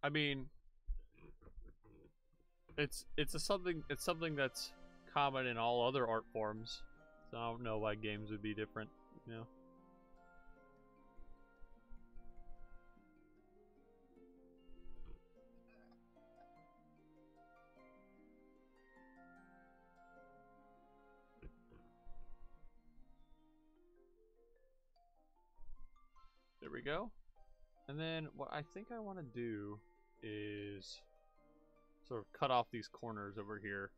Speaker 1: I mean, it's something that's common in all other art forms. So I don't know why games would be different, you know. There we go. And then what I think I want to do is sort of cut off these corners over here.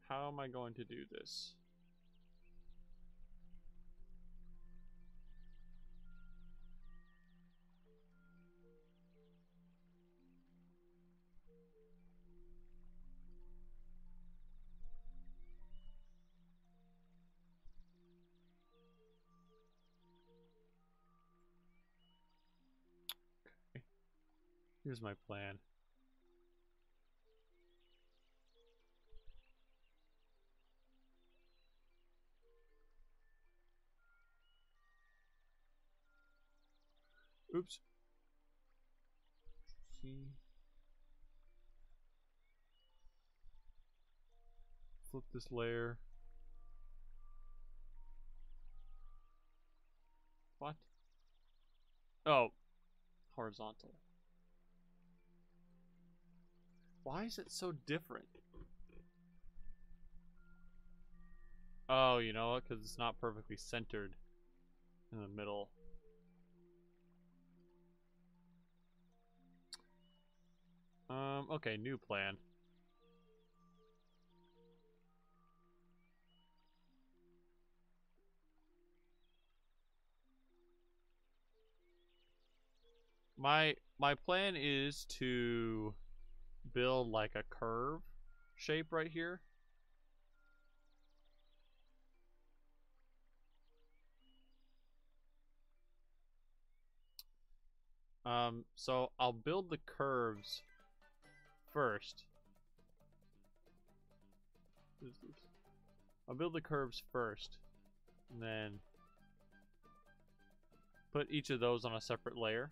Speaker 1: How am I going to do this? Okay. Here's my plan. Oops. See. Flip this layer. What? Oh. Horizontal. Why is it so different? Oh, you know what? Because it's not perfectly centered in the middle. Okay, new plan. My plan is to build like a curve shape right here. So I'll build the curves first. I'll build the curves first, and then put each of those on a separate layer.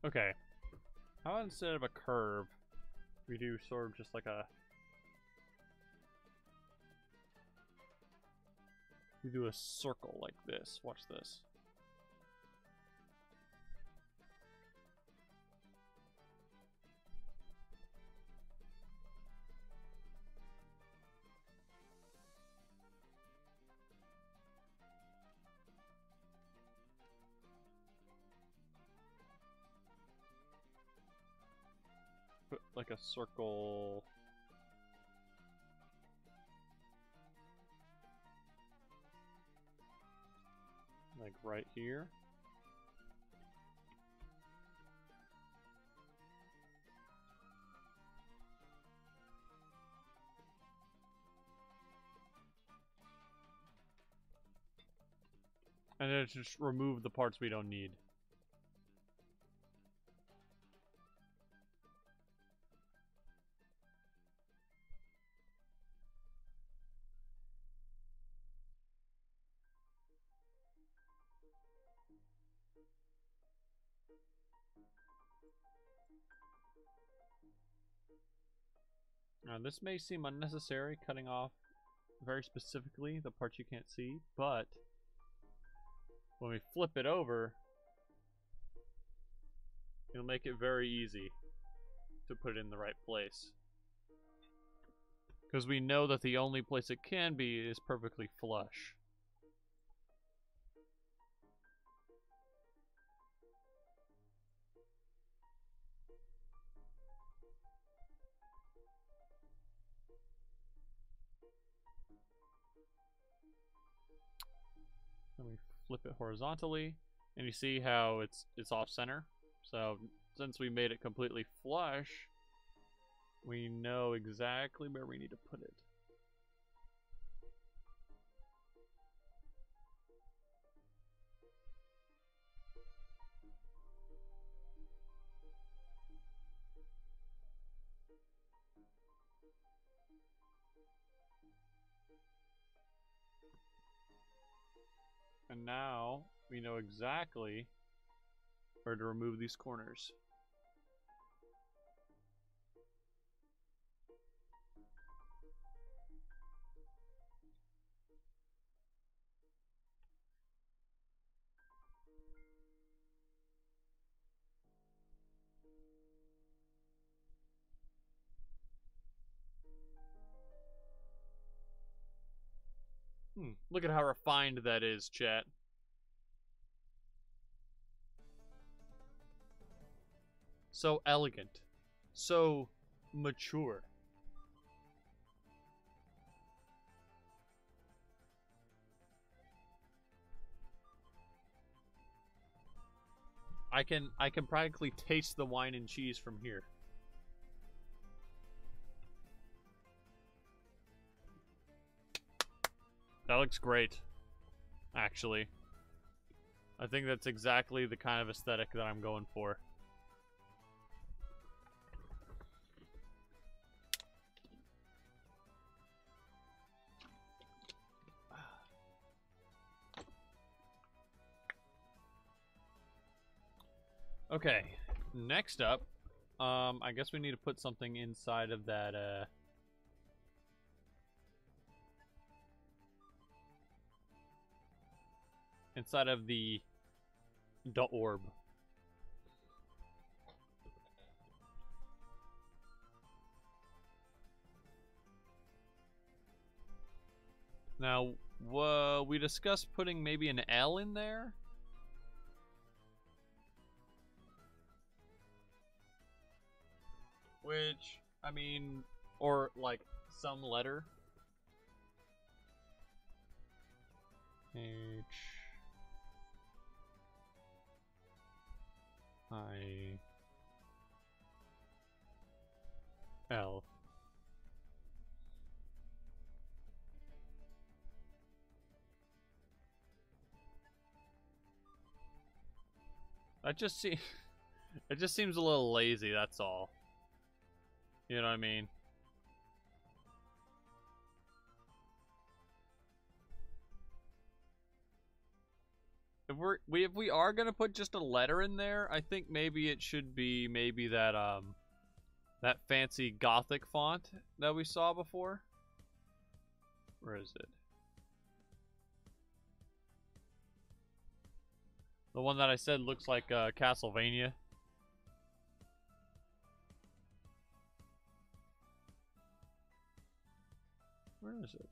Speaker 1: Okay. How about instead of a curve, we do sort of just like a... We do a circle like this. Watch this. Put like a circle. Like right here. And then just remove the parts we don't need. Now, this may seem unnecessary, cutting off very specifically the parts you can't see, but when we flip it over, it'll make it very easy to put it in the right place. Because we know that the only place it can be is perfectly flush. Then we flip it horizontally, and you see how it's off center. So since we made it completely flush, we know exactly where we need to put it. And now we know exactly where to remove these corners. Look at how refined that is, chat. So elegant. So mature. I can practically taste the wine and cheese from here. That looks great, actually. I think that's exactly the kind of aesthetic that I'm going for. Okay, next up, I guess we need to put something inside of that, inside of the orb. Now, we discussed putting maybe an L in there? Which, I mean, or like some letter. H I L. That just seems it just seems a little lazy, that's all. You know what I mean? If we are gonna put just a letter in there, I think maybe it should be maybe that That fancy Gothic font that we saw before. Where is it? The one that I said looks like Castlevania. Where is it?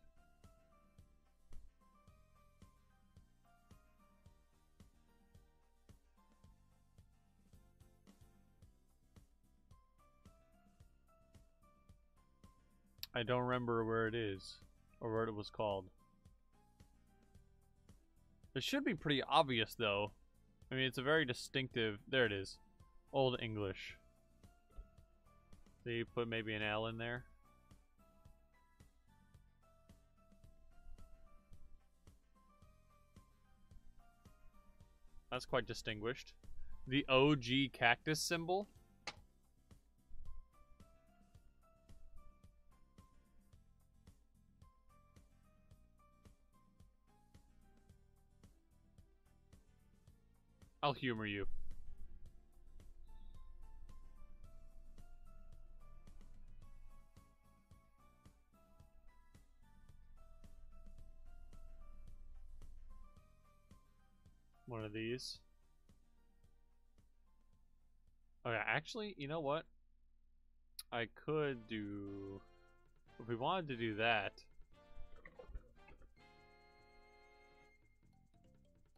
Speaker 1: I don't remember where it is, or what it was called. It should be pretty obvious, though. I mean, it's a very distinctive... There it is. Old English. So you put maybe an L in there. That's quite distinguished. The OG cactus symbol. I'll humor you. One of these. Okay, actually, you know what? I could do... If we wanted to do that...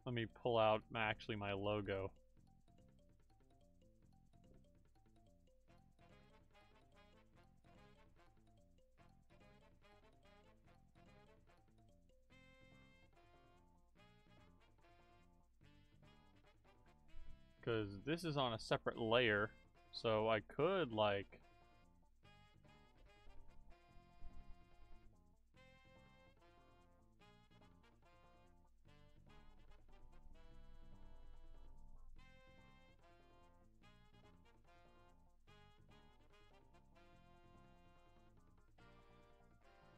Speaker 1: Let me pull out actually my logo. Because this is on a separate layer, so I could, like...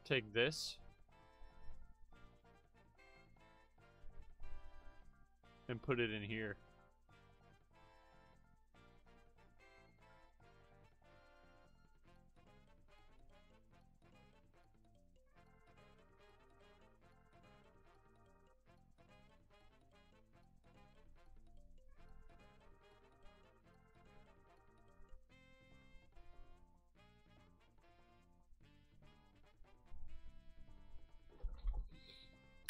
Speaker 1: take this and put it in here.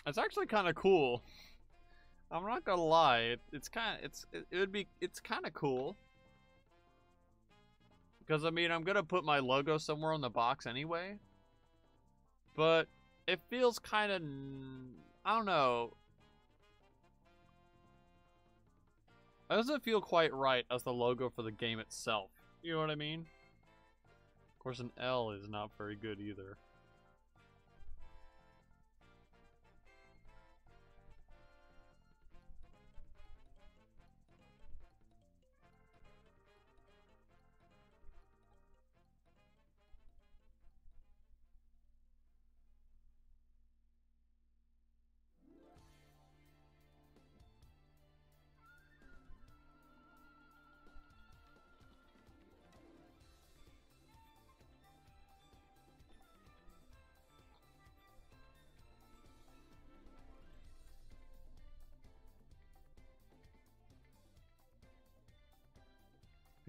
Speaker 1: It's actually kind of cool. I'm not gonna lie. It's kind of cool. Because I mean, I'm gonna put my logo somewhere on the box anyway. But it feels kind of, I don't know. It doesn't feel quite right as the logo for the game itself. You know what I mean? Of course, an L is not very good either.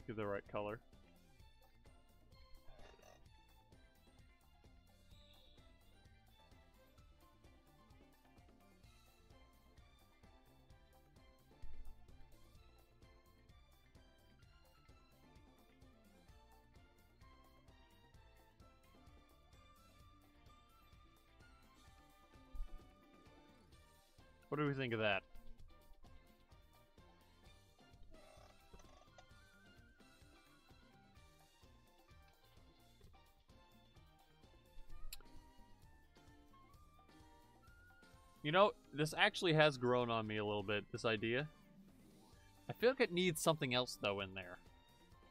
Speaker 1: Pick the right color. What do we think of that? You know, this actually has grown on me a little bit, this idea. I feel like it needs something else, though, in there.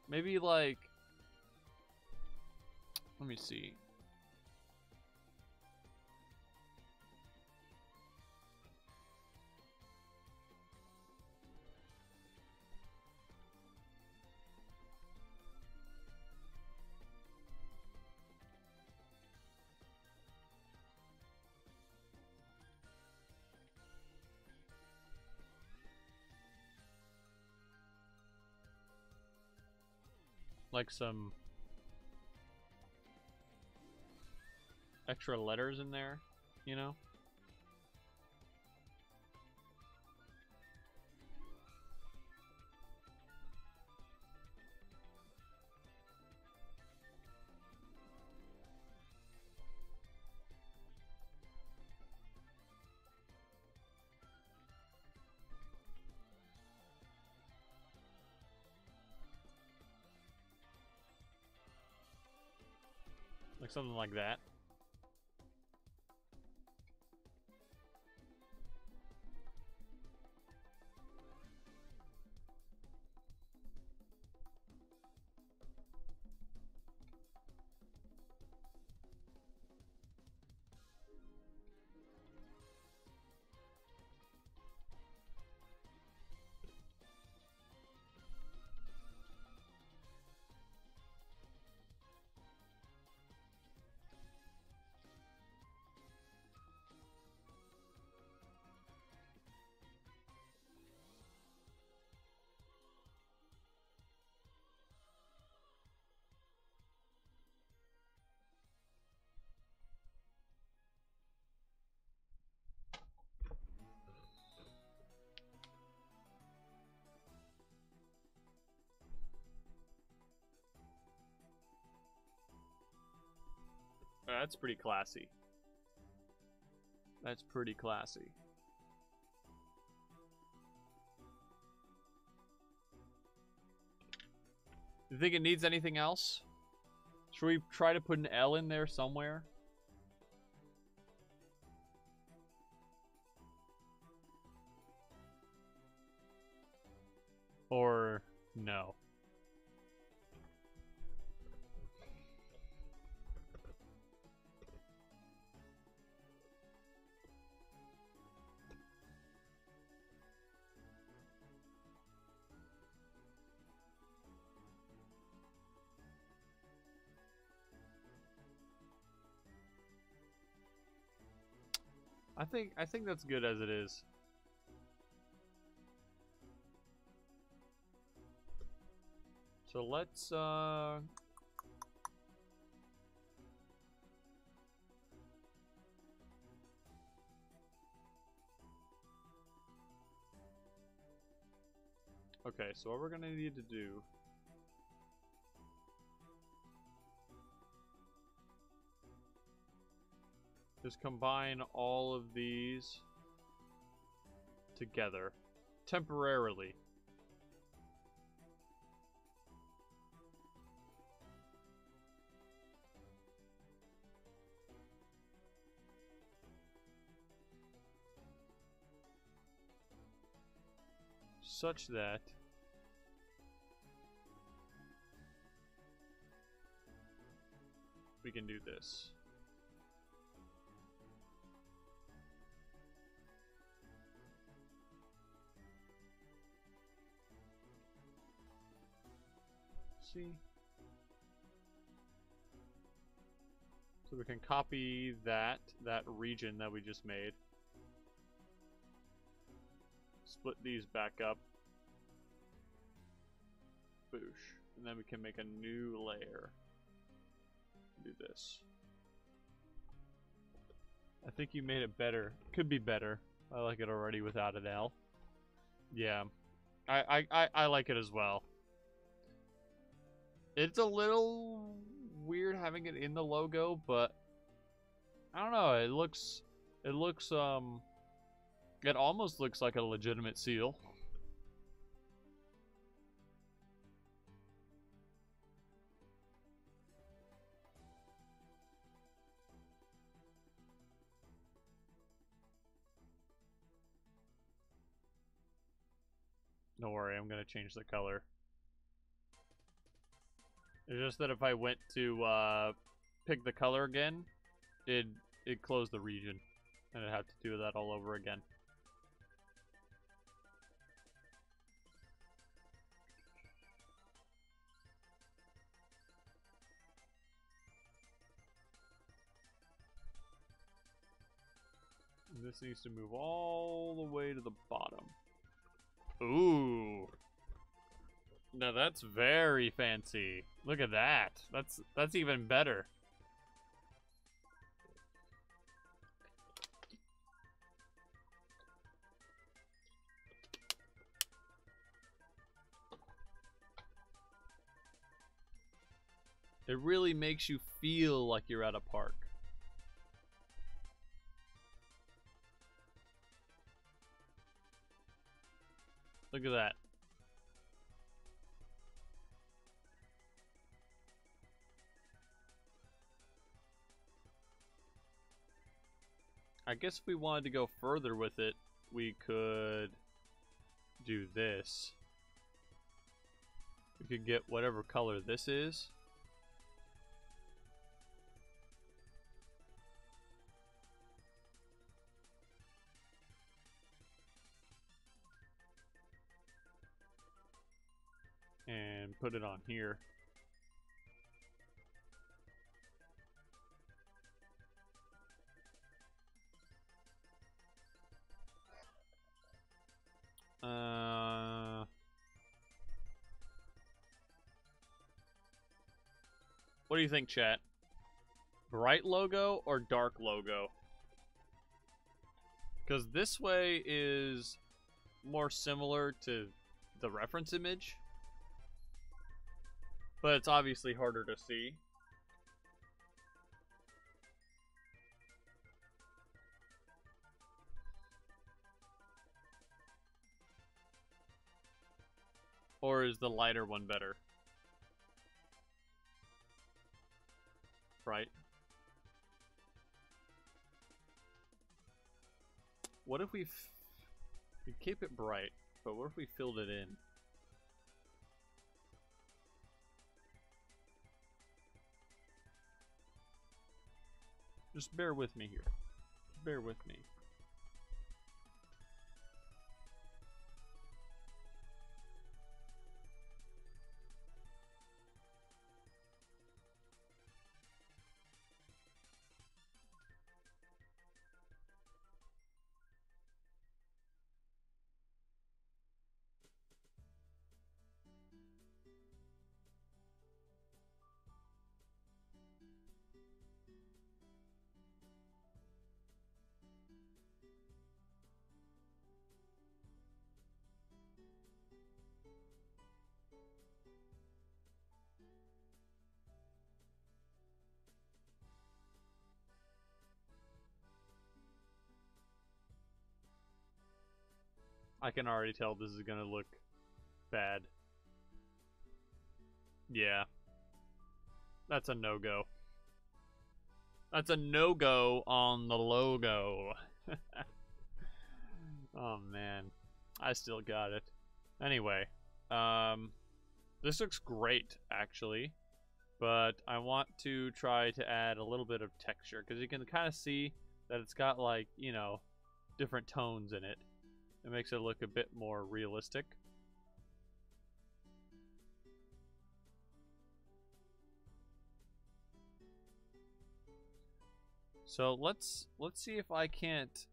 Speaker 1: Maybe, like... Let me see. like some extra letters in there, you know? Like something like that. That's pretty classy. That's pretty classy. You think it needs anything else? Should we try to put an L in there somewhere? Or no? I think that's good as it is. So let's okay, so what we're gonna need to do is combine all of these together temporarily. Such that we can do this. See? So we can copy that region that we just made. Split these back up. Boosh. And then we can make a new layer. Do this. I think you made it better. Could be better. I like it already without an L. Yeah. I like it as well. It's a little weird having it in the logo, but I don't know, it almost looks like a legitimate seal. Don't worry, I'm gonna change the color. It's just that if I went to pick the color again, it'd close the region, and I'd have to do that all over again. And this needs to move all the way to the bottom. Ooh. Now that's very fancy. Look at that. That's even better. It really makes you feel like you're at a park. Look at that. I guess if we wanted to go further with it, we could do this. We could get whatever color this is. And put it on here. What do you think, chat? Bright logo or dark logo? Because this way is more similar to the reference image, but it's obviously harder to see. Or is the lighter one better? Right. What if we keep it bright, but what if we filled it in? Just bear with me here. Bear with me. I can already tell this is gonna look bad. Yeah. That's a no-go. That's a no-go on the logo. Oh, man. I still got it. Anyway. This looks great, actually. But I want to try to add a little bit of texture. Because you can kind of see that it's got, like, you know, different tones in it. It makes it look a bit more realistic. So let's see if I can't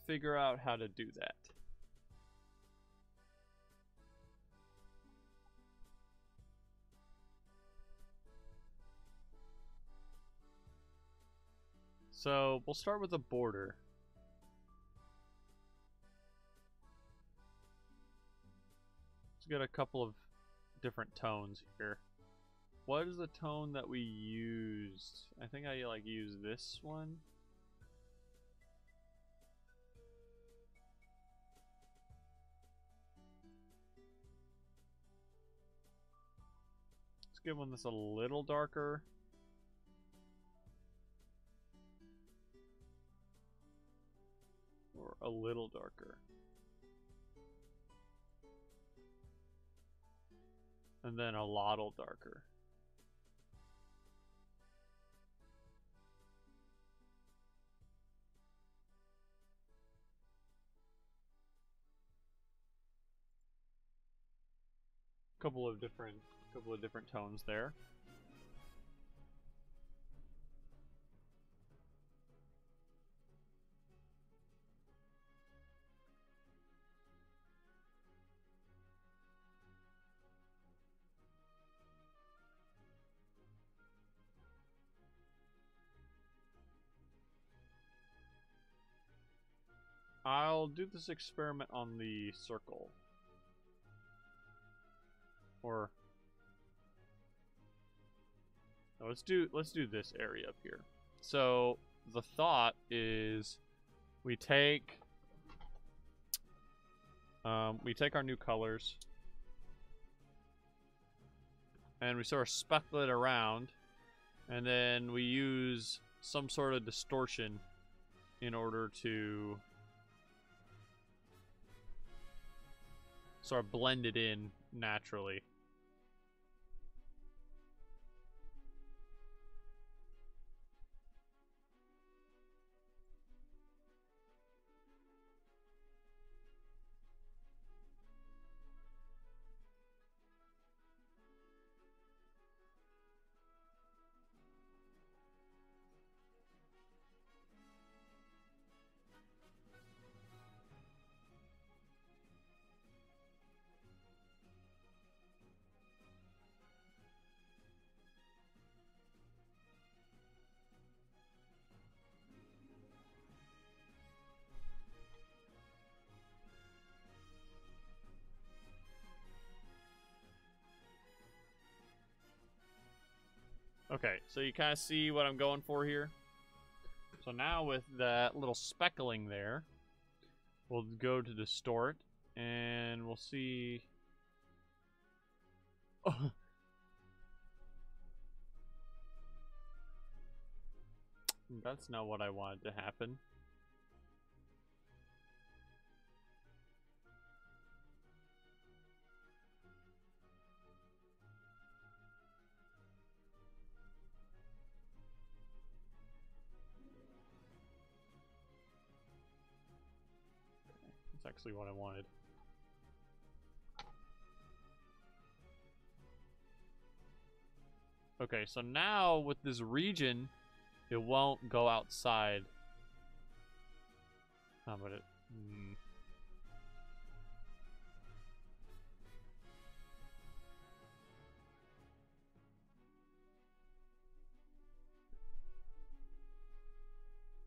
Speaker 1: figure out how to do that. So we'll start with a border. Let's get a couple of different tones here. What is the tone that we used? I think I like use this one. Let's give one that's a little darker. Or a little darker. And then a lot darker. Couple of different tones there. I'll do this experiment on the circle. Or no, let's do this area up here. So the thought is we take our new colors and we sort of speckle it around, and then we use some sort of distortion in order to sort of blend it in naturally. Okay, so you kind of see what I'm going for here. So now with that little speckling there, we'll go to distort, and we'll see. Oh. That's not what I wanted to happen. That's actually what I wanted. Okay, so now with this region, it won't go outside. How about it?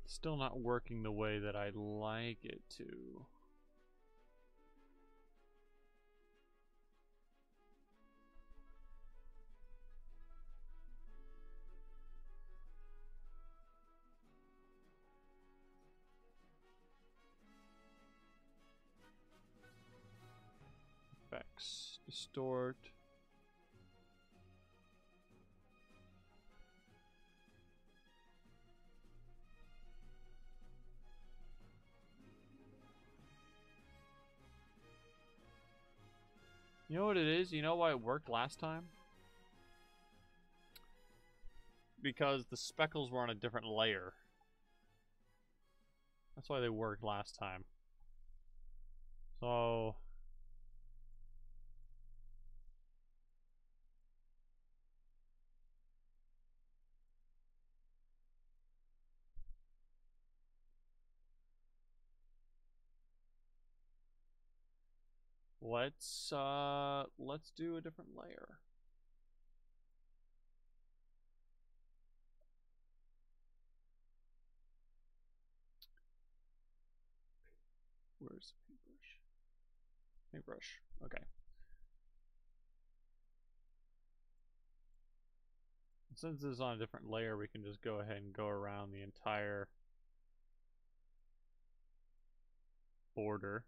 Speaker 1: Still not working the way that I'd like it to. Effects, distort. You know what it is? You know why it worked last time? Because the speckles were on a different layer. That's why they worked last time. So let's do a different layer. Where's the paintbrush? Paintbrush. Okay. Since this is on a different layer, we can just go ahead and go around the entire border.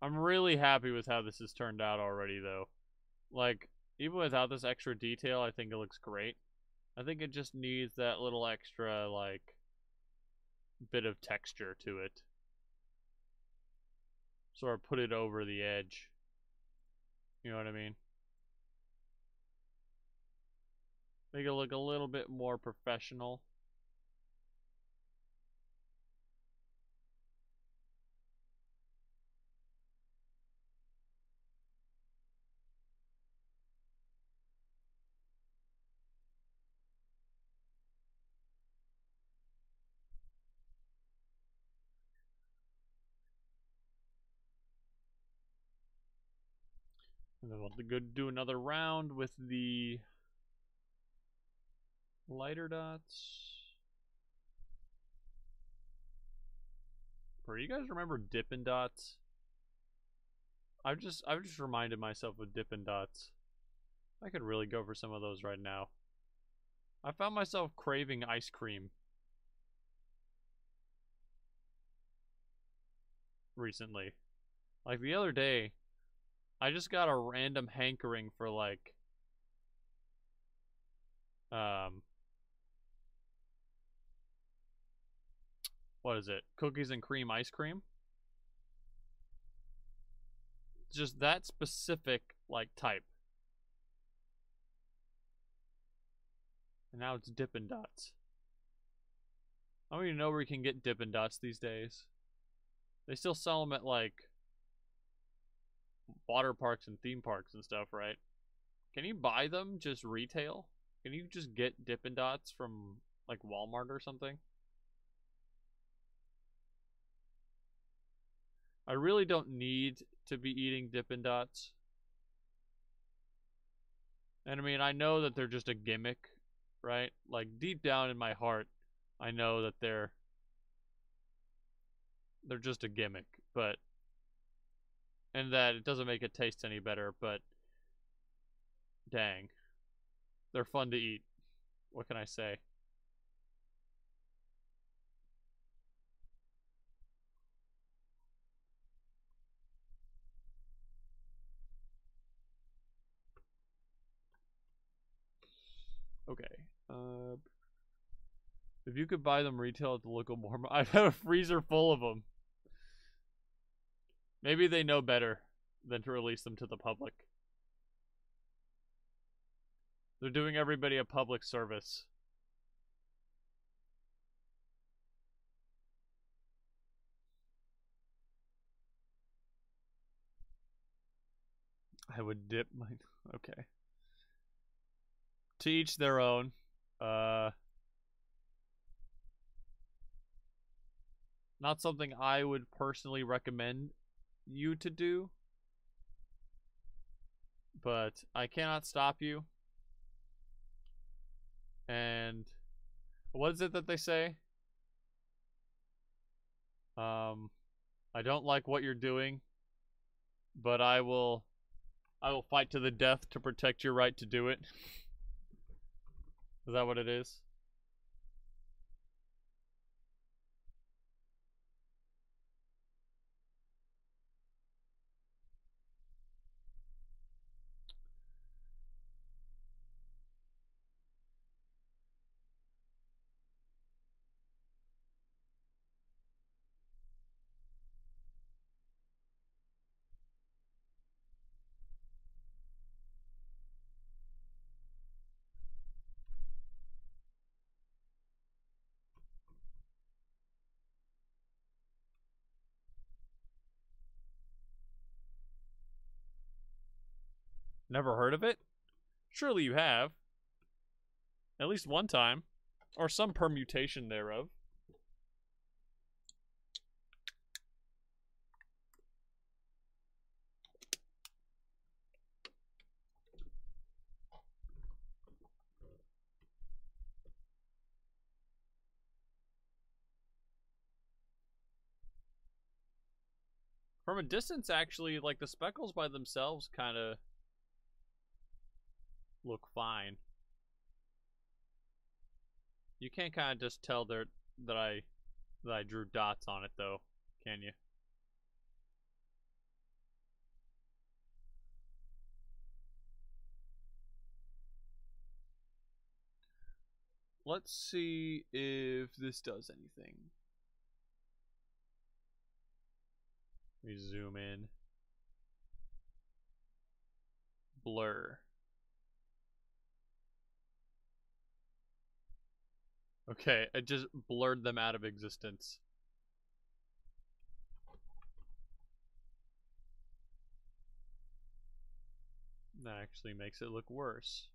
Speaker 1: I'm really happy with how this has turned out already, though. Like, even without this extra detail, I think it looks great. I think it just needs that little extra, like, bit of texture to it. Sort of put it over the edge. You know what I mean? Make it look a little bit more professional. And then we'll go do another round with the lighter dots. Do you guys remember Dippin' Dots? I've just reminded myself of Dippin' Dots. I could really go for some of those right now. I found myself craving ice cream recently. Like the other day, I just got a random hankering for like what is it? Cookies and cream ice cream? Just that specific like type. And now it's Dippin' Dots. I don't even know where you can get Dippin' Dots these days. They still sell them at like water parks and theme parks and stuff, right? Can you buy them just retail? Can you just get Dippin' Dots from like Walmart or something? I really don't need to be eating Dippin' Dots. And I mean, I know that they're just a gimmick, right? Like deep down in my heart, I know that they're just a gimmick, but and that it doesn't make it taste any better, but dang. They're fun to eat. What can I say? Okay. If you could buy them retail at the local Walmart, I have a freezer full of them. Maybe they know better than to release them to the public. They're doing everybody a public service. I would dip my... Okay. To each their own. Not something I would personally recommend you to do. But I cannot stop you. And what is it that they say? I don't like what you're doing, but I will fight to the death to protect your right to do it. Is that what it is? Never heard of it? Surely you have. At least one time. Or some permutation thereof. From a distance, actually, like the speckles by themselves kind of look fine. You can't kind of just tell that I drew dots on it, though, can you? Let's see if this does anything. Let me zoom in. Blur. Okay, it just blurred them out of existence. That actually makes it look worse.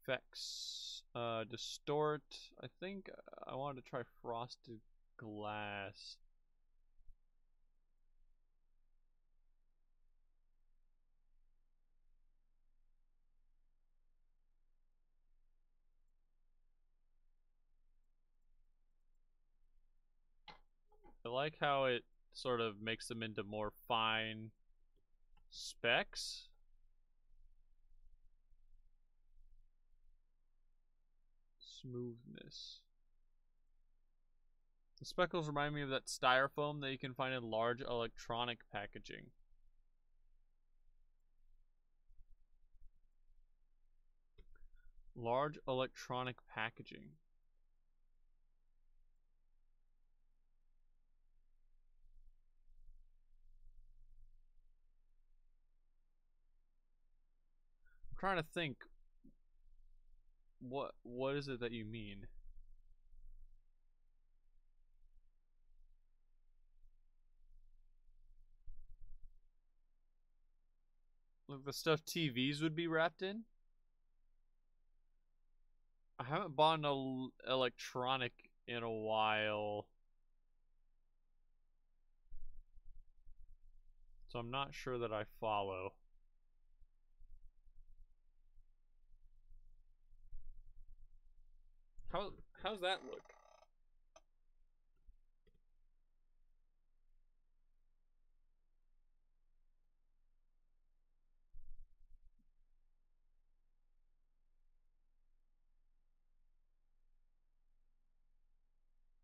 Speaker 1: Effects. Distort. I think I wanted to try frosted glass. I like how it sort of makes them into more fine specks. Smoothness. The speckles remind me of that styrofoam that you can find in large electronic packaging. Large electronic packaging. I'm trying to think. What is it that you mean? Like the stuff TVs would be wrapped in? I haven't bought an electronic in a while. So I'm not sure that I follow. How's that look?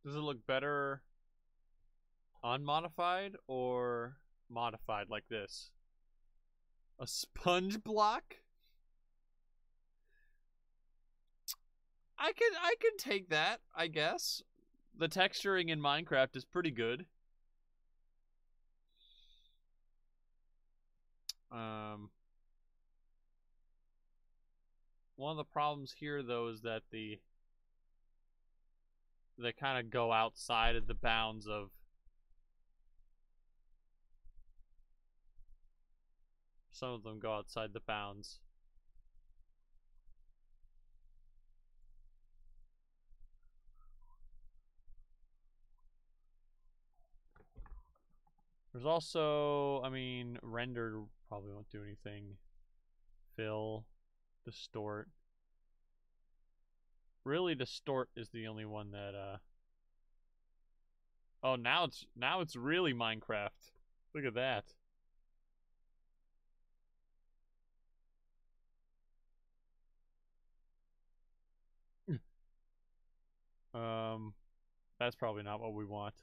Speaker 1: Does it look better unmodified or modified like this? A sponge block? I can take that, I guess. The texturing in Minecraft is pretty good. One of the problems here though is that they kind of go outside of the bounds of some of them go outside the bounds. There's also, I mean, render probably won't do anything. Fill, distort. Really, distort is the only one that oh, now it's really Minecraft. Look at that. That's probably not what we want.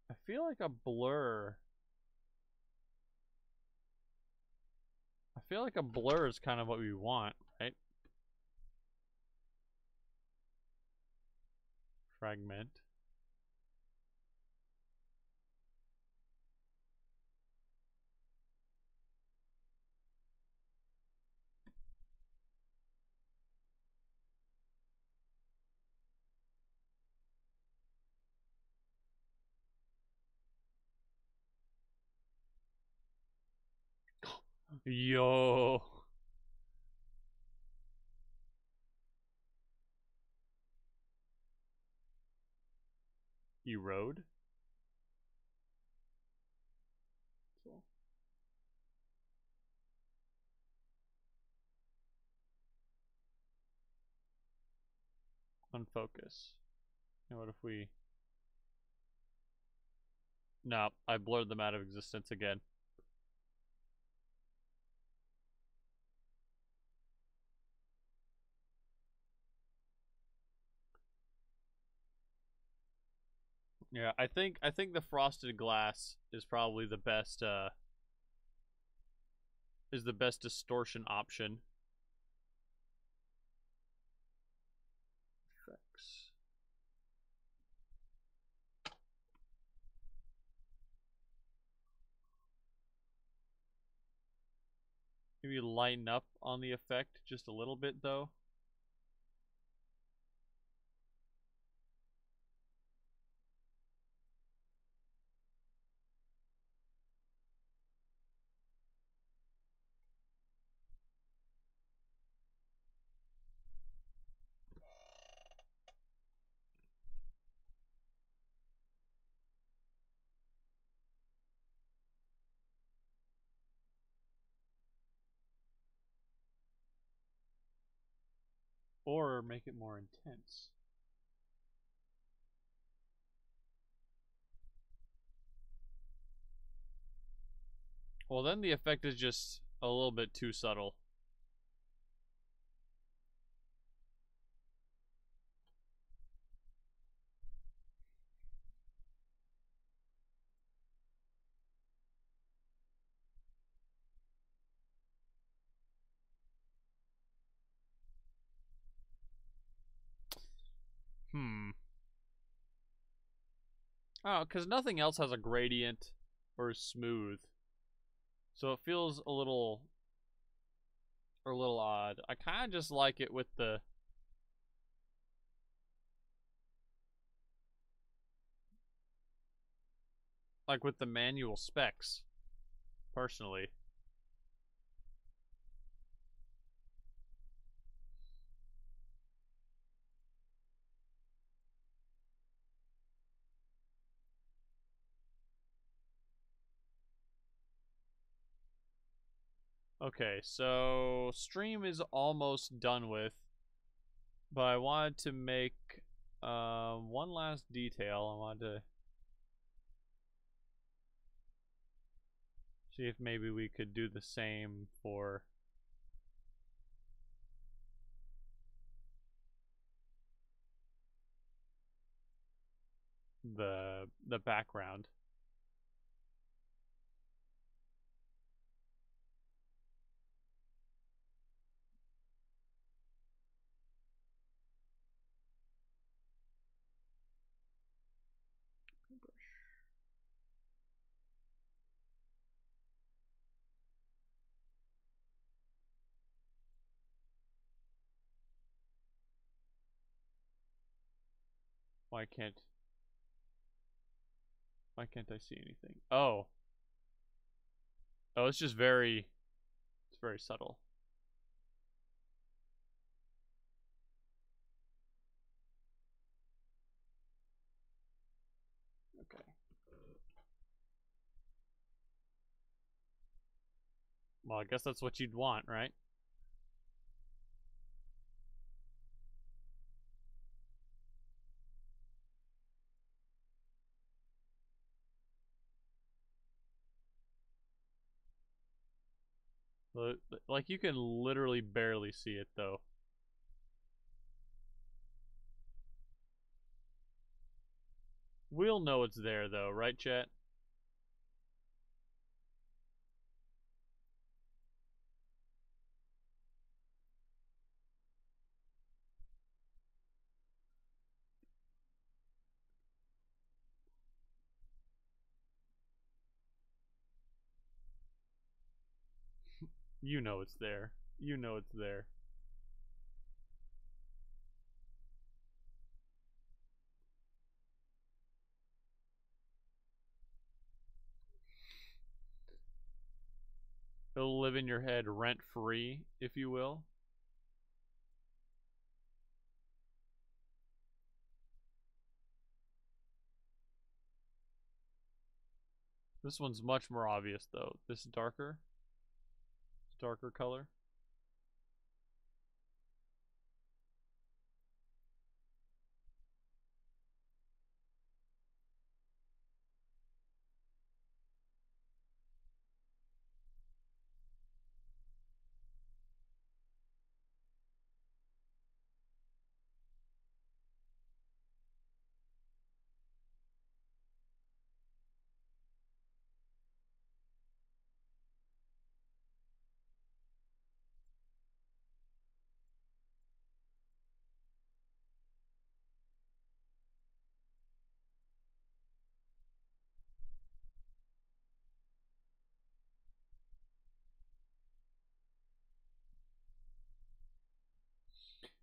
Speaker 1: I feel like a blur. I feel like a blur is kind of what we want, right? Fragment. Yo. Erode? Cool. Unfocus. And what if we... No, I blurred them out of existence again. Yeah, I think the frosted glass is probably the best distortion option. Effects. Maybe lighten up on the effect just a little bit though. or make it more intense. Well, then the effect is just a little bit too subtle. Oh, because nothing else has a gradient or is smooth. So it feels a little odd. I kind of just like it with the manual specs, personally. Okay, so stream is almost done with, but I wanted to make one last detail. I wanted to see if maybe we could do the same for the background. Why can't I see anything? Oh. Oh, it's just very subtle. Okay. Well, I guess that's what you'd want, right? Like, you can literally barely see it, though. We'll know it's there, though, right, chat? You know it's there. You know it's there. It'll live in your head rent-free, if you will. This one's much more obvious, though. This darker color.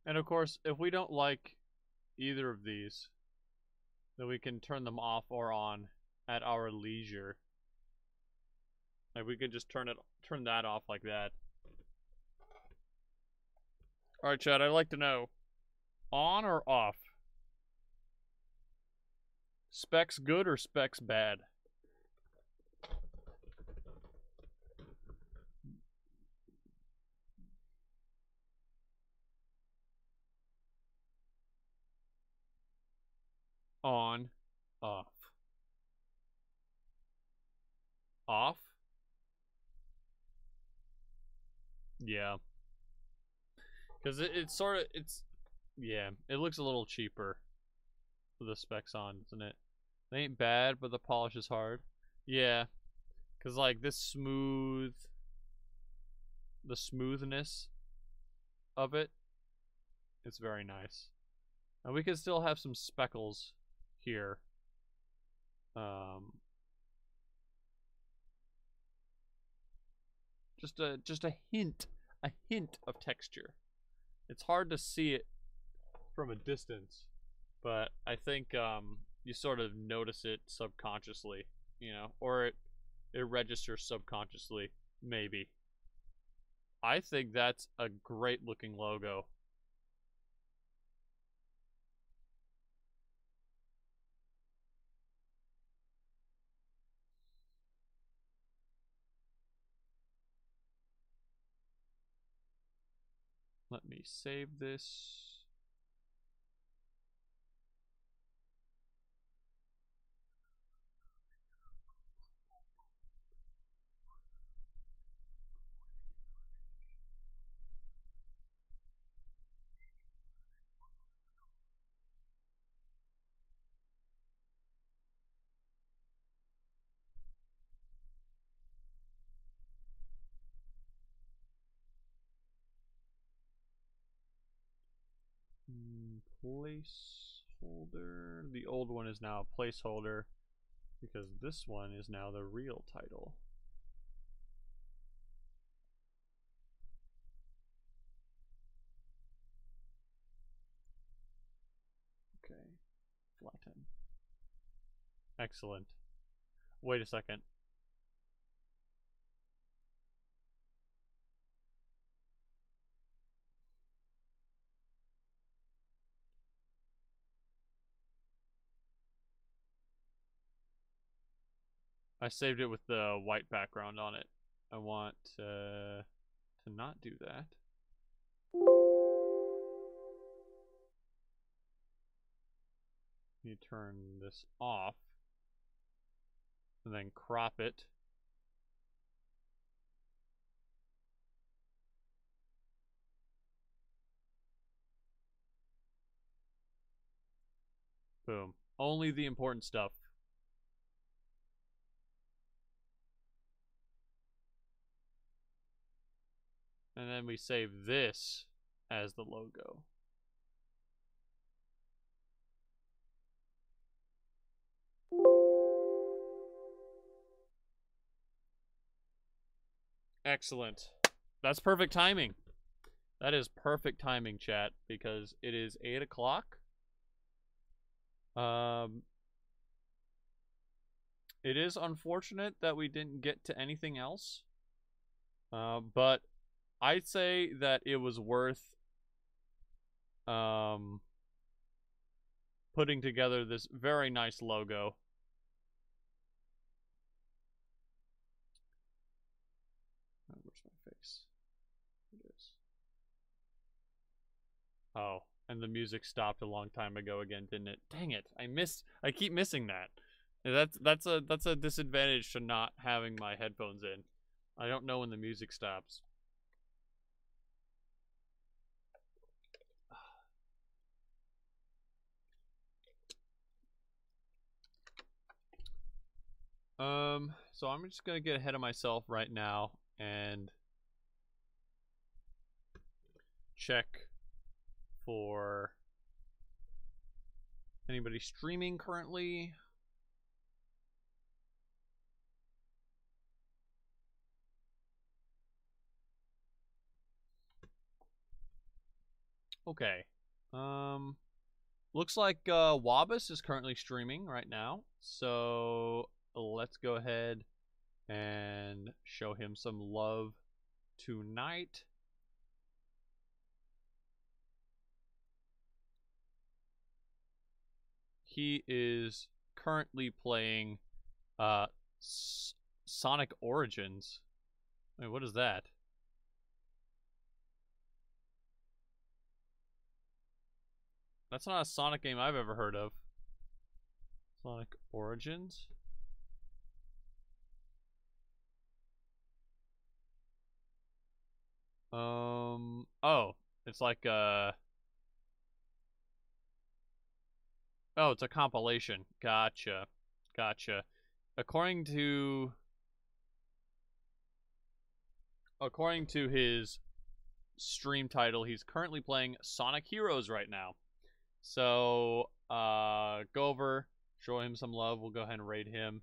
Speaker 1: And of course, if we don't like either of these, then we can turn them off or on at our leisure. Like, we could just turn that off like that. Alright, Chad, I'd like to know, on or off? Specs good or specs bad? Off. Off? Yeah. Because it's sort of, yeah, it looks a little cheaper with the specs on, doesn't it? They ain't bad, but the polish is hard. Yeah. Because, like, the smoothness of it, it's very nice. And we can still have some speckles here. Just a hint of texture. It's hard to see it from a distance, but I think you sort of notice it subconsciously, you know, or it registers subconsciously, maybe. I think that's a great looking logo. Let me save this. Placeholder. The old one is now a placeholder because this one is now the real title. Okay, flatten. Excellent. Wait a second. I saved it with the white background on it. I want to not do that. You turn this off and then crop it. Boom. Only the important stuff. And then we save this as the logo. Excellent. That's perfect timing. That is perfect timing, chat, because it is 8 o'clock. It is unfortunate that we didn't get to anything else. But I'd say that it was worth putting together this very nice logo. Where's my face? It is. Oh, and the music stopped a long time ago again, didn't it? Dang it! I keep missing that. That's a disadvantage to not having my headphones in. I don't know when the music stops. So I'm just gonna get ahead of myself right now and check for anybody streaming currently. Okay. Looks like Wabus is currently streaming right now. So let's go ahead and show him some love tonight. He is currently playing Sonic Origins. Wait, what is that? That's not a Sonic game I've ever heard of. Sonic Origins. Oh, it's like oh, it's a compilation. Gotcha. Gotcha. According to his stream title, he's currently playing Sonic Heroes right now. So, go over, show him some love. We'll go ahead and raid him.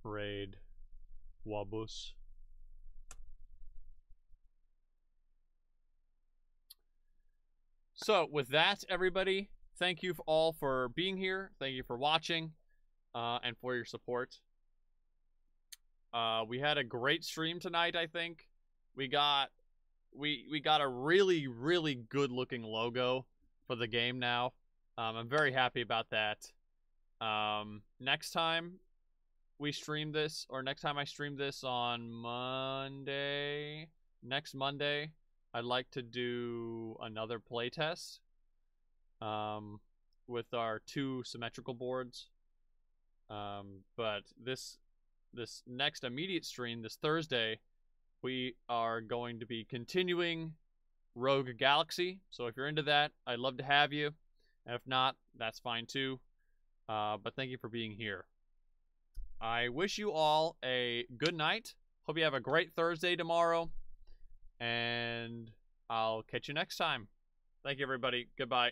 Speaker 1: Raid Wabus. So, with that, everybody, thank you all for being here. Thank you for watching, and for your support. We had a great stream tonight, I think. We got a really, really good looking logo for the game now. I'm very happy about that. Next time we stream this, or next time I stream this on Monday, next Monday, I'd like to do another playtest with our 2 symmetrical boards. But this next immediate stream, this Thursday, we are going to be continuing Rogue Galaxy. So if you're into that, I'd love to have you. And if not, that's fine too. But thank you for being here. I wish you all a good night. Hope you have a great Thursday tomorrow. And I'll catch you next time. Thank you, everybody. Goodbye.